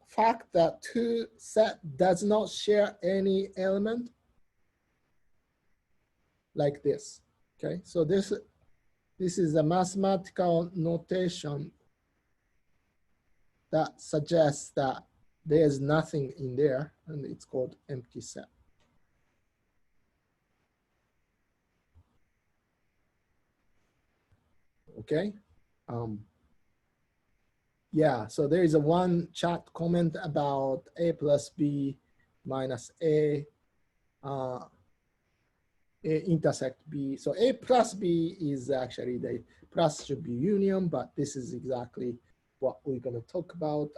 fact that two set does not share any element like this. Okay, so this is a mathematical notation that suggests that there's nothing in there, and it's called empty set. Okay. Yeah, so there is a one chat comment about A plus B minus A intersect B. So A plus B is actually the plus should be union, but this is exactly what we're going to talk about.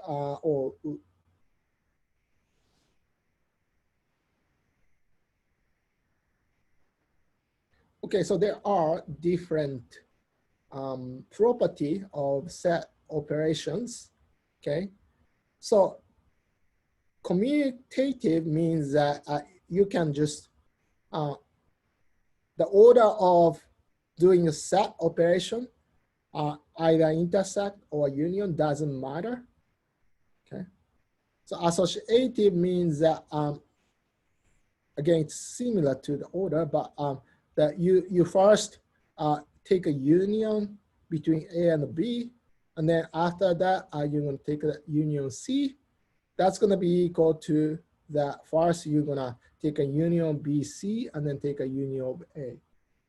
Okay, so there are different property of set operations. Okay, so commutative means that you can just the order of doing a set operation, either intersect or union, doesn't matter. Okay, so associative means that again, it's similar to the order, but that you first take a union between A and B, and then after that, you're going to take a union C. That's going to be equal to the first you're going to take a union BC and then take a union of A.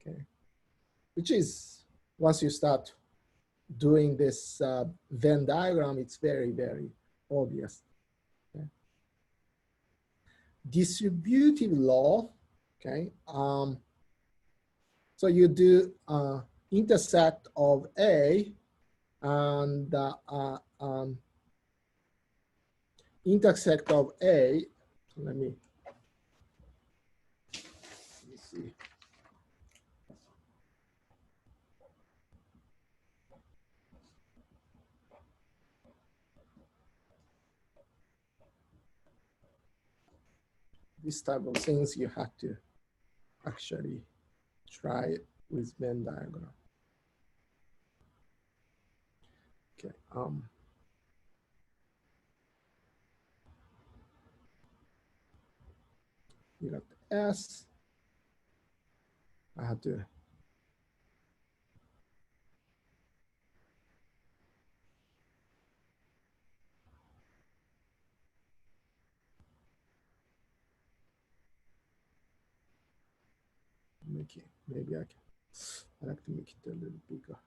Okay, which is once you start doing this Venn diagram, it's very, very obvious. Okay. Distributive law. Okay, so you do intersect of A and intersect of A. Let me see. This type of things you have to actually try it with Venn diagram. Okay. You got the S. I have to make it, maybe I like to make it a little bigger.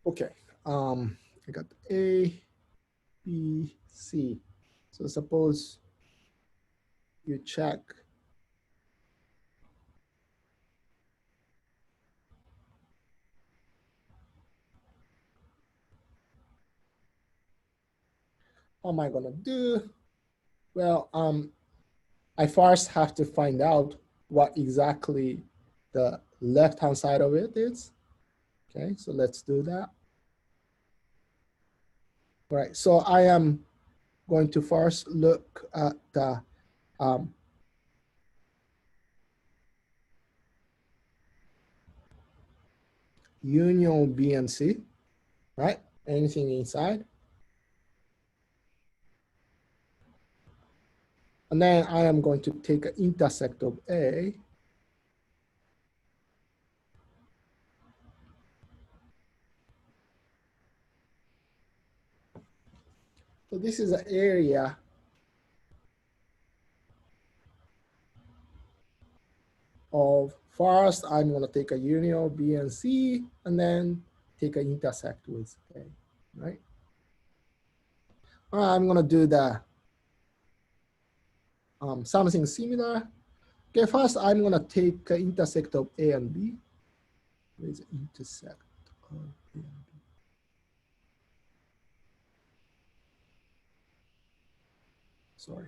Okay, I got A, B, C. So suppose you check how am I gonna do? Well, I first have to find out what exactly the left-hand side of it is. Okay, so let's do that. Right, so I am going to first look at the union B and C, right? Anything inside. And then I am going to take an intersect of A. So this is an area of, first I'm going to take a union of B and C, and then take an intersect with A, right? I'm going to do the something similar. Okay, first I'm going to take an intersect of A and B. With intersect of A and B. Sorry.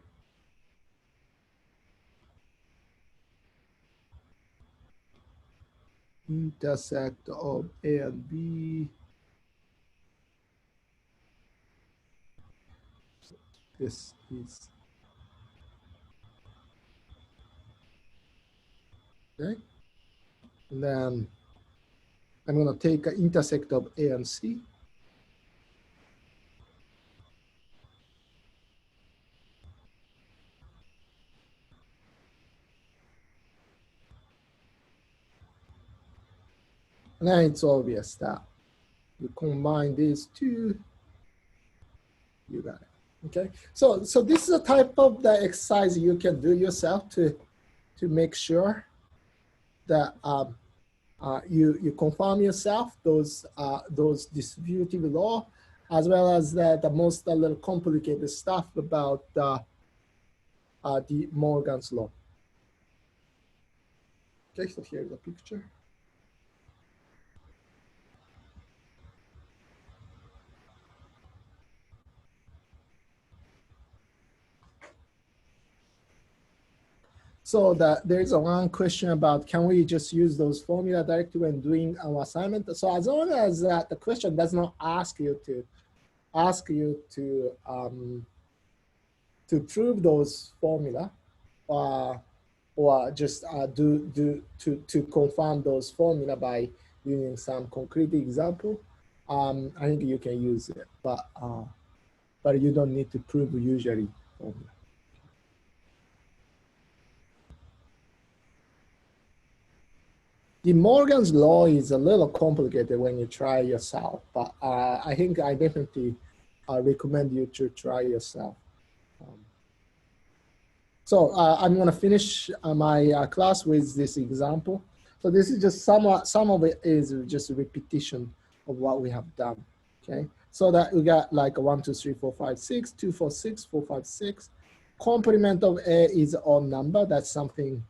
Intersect of A and B. This is, okay. And then I'm going to take an intersect of A and C. And then it's obvious that you combine these two, you got it. Okay, so this is a type of the exercise you can do yourself to make sure that you confirm yourself those distributive law, as well as the most a little complicated stuff about the Morgan's law. Okay, so here's a picture. So there's a one question about, can we just use those formula directly when doing our assignment? So as long as the question does not ask you to prove those formula, or just to confirm those formula by using some concrete example, I think you can use it, but you don't need to prove usually formula. The Morgan's law is a little complicated when you try yourself, but I think I definitely recommend you to try yourself. So I'm going to finish my class with this example. So this is just some of it is just a repetition of what we have done. Okay, so that we got like 1, 2, 3, 4, 5, 6, 2, 4, 6, 4, 5, 6. Complement of A is an odd number. That's something.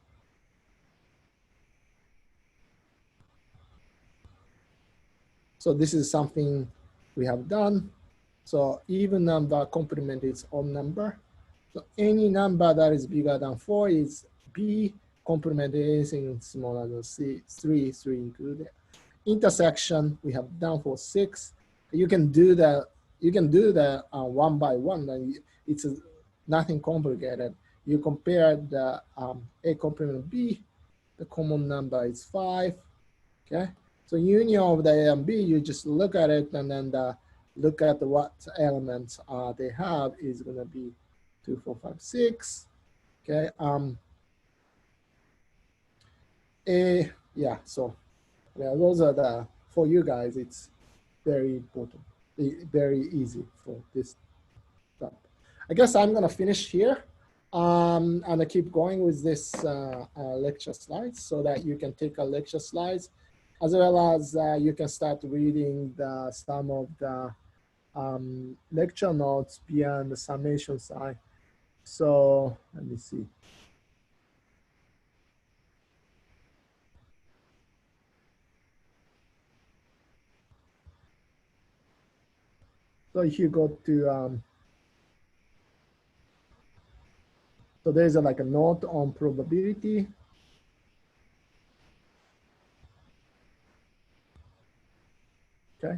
So this is something we have done. So even number complement is odd number. So any number that is bigger than 4 is B. Complement anything smaller than C, 3 included. Intersection we have done for 6. You can do that. You can do that one by one, and it's nothing complicated. You compare the A complement B. The common number is 5. Okay. So union of the A and B, you just look at it and then look at what elements they have is going to be 2, 4, 5, 6. Okay. Yeah. So yeah, those are the, for you guys, it's very important, very easy for this stuff. I guess I'm going to finish here. And I keep going with this lecture slides so that you can take a lecture slides, as well as you can start reading some of the lecture notes beyond the summation side. So let me see. So if you go to, so there's like a note on probability. Okay.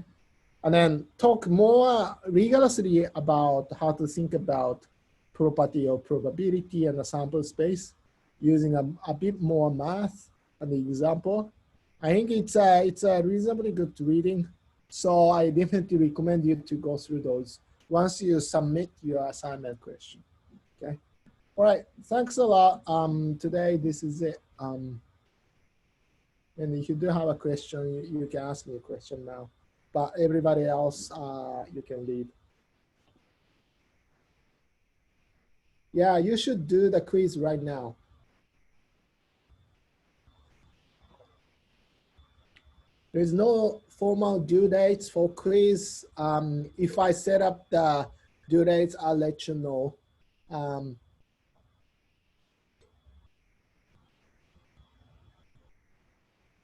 and then talk more rigorously about how to think about property or probability and the sample space using a bit more math and the example. I think it's a reasonably good reading. So I definitely recommend you to go through those once you submit your assignment question. Okay. All right. Thanks a lot. Today this is it. And if you do have a question, you can ask me a question now. But everybody else, you can leave. Yeah, you should do the quiz right now. There's no formal due dates for quiz. If I set up the due dates, I'll let you know.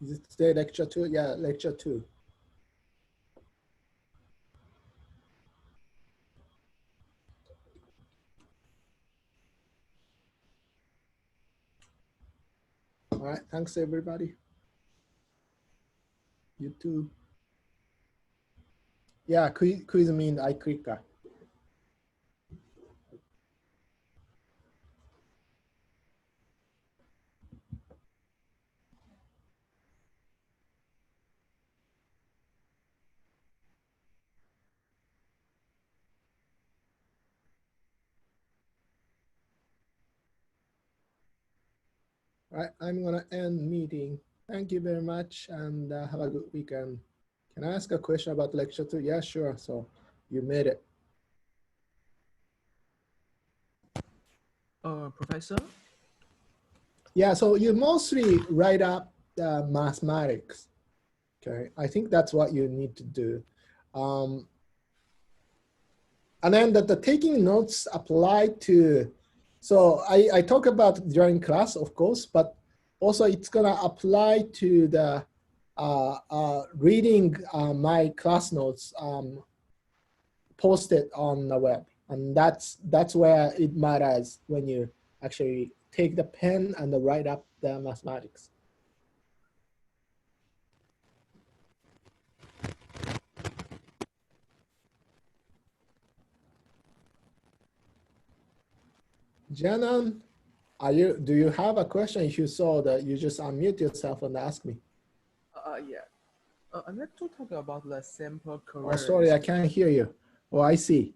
Is it today lecture 2? Yeah, lecture 2. All right, thanks everybody. You too. Yeah, quiz mean I clicker. All right, I'm gonna end meeting. Thank you very much and have a good weekend. Can I ask a question about lecture 2? Yeah, sure. So you made it. Professor? Yeah, so you mostly write up the mathematics. Okay, I think that's what you need to do. And then the taking notes apply to, so I talk about during class, of course, but also it's gonna apply to the reading my class notes posted on the web. And that's where it matters when you actually take the pen and write up the mathematics. Janan, do you have a question? If you saw that, you just unmute yourself and ask me. Yeah. I'd like to talk about the sample covariance. Oh, sorry, I can't hear you. Oh, I see.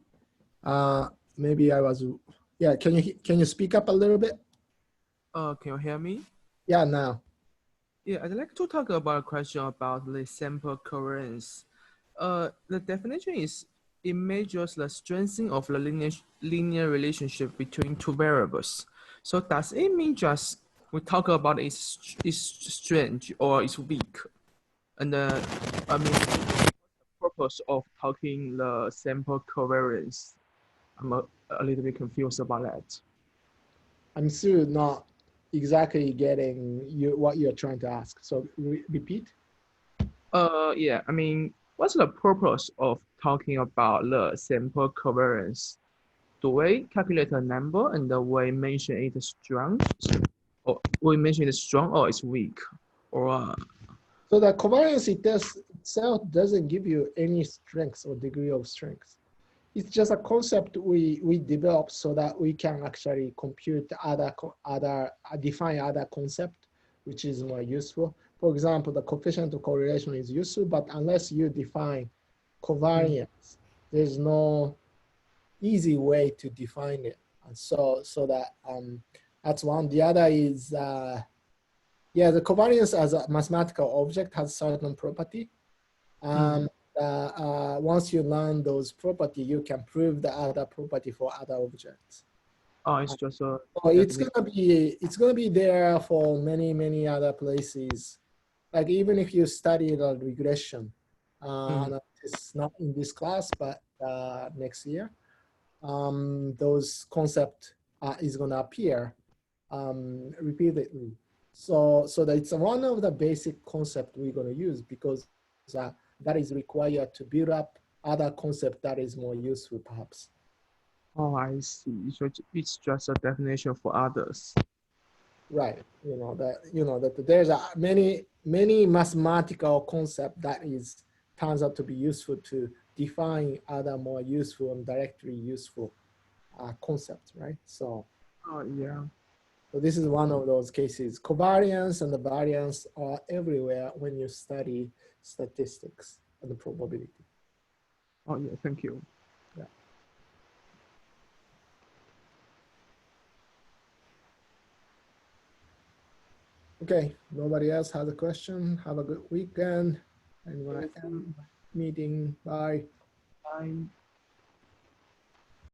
Maybe I was, yeah, can you speak up a little bit? Can you hear me? Yeah, now. Yeah, I'd like to talk about a question about the sample covariance. The definition is it measures the strengthening of the linear relationship between two variables. So does it mean just we talk about its strength or it's weak? And I mean, the purpose of talking the sample covariance? I'm a little bit confused about that. I'm still not exactly getting what you're trying to ask. So repeat. Yeah, I mean, what's the purpose of talking about the sample covariance? Do we calculate a number and we mention it strong, or we mention it strong or it's weak, or? So the covariance itself doesn't give you any strength or degree of strength. It's just a concept we develop so that we can actually compute define other concept, which is more useful. For example, the coefficient of correlation is useful, but unless you define covariance, there's no easy way to define it. And so that that's one. The other is yeah, the covariance as a mathematical object has certain property. Once you learn those property, you can prove the other property for other objects. Oh, it's just a. So it's gonna be there for many other places. Like even if you study the regression, it's not in this class, but next year, those concept is gonna appear repeatedly. So that it's one of the basic concept we're gonna use because that is required to build up other concept that is more useful perhaps. Oh, I see. So it's just a definition for others. Right. You know that there's many mathematical concept that is turns out to be useful to define other more useful and directly useful concepts, right? So Yeah. so this is one of those cases. Covariance and the variance are everywhere when you study statistics and the probability. Oh, yeah. Thank you. Yeah. Okay, nobody else has a question. Have a good weekend. And when I Yes, end meeting, bye. bye.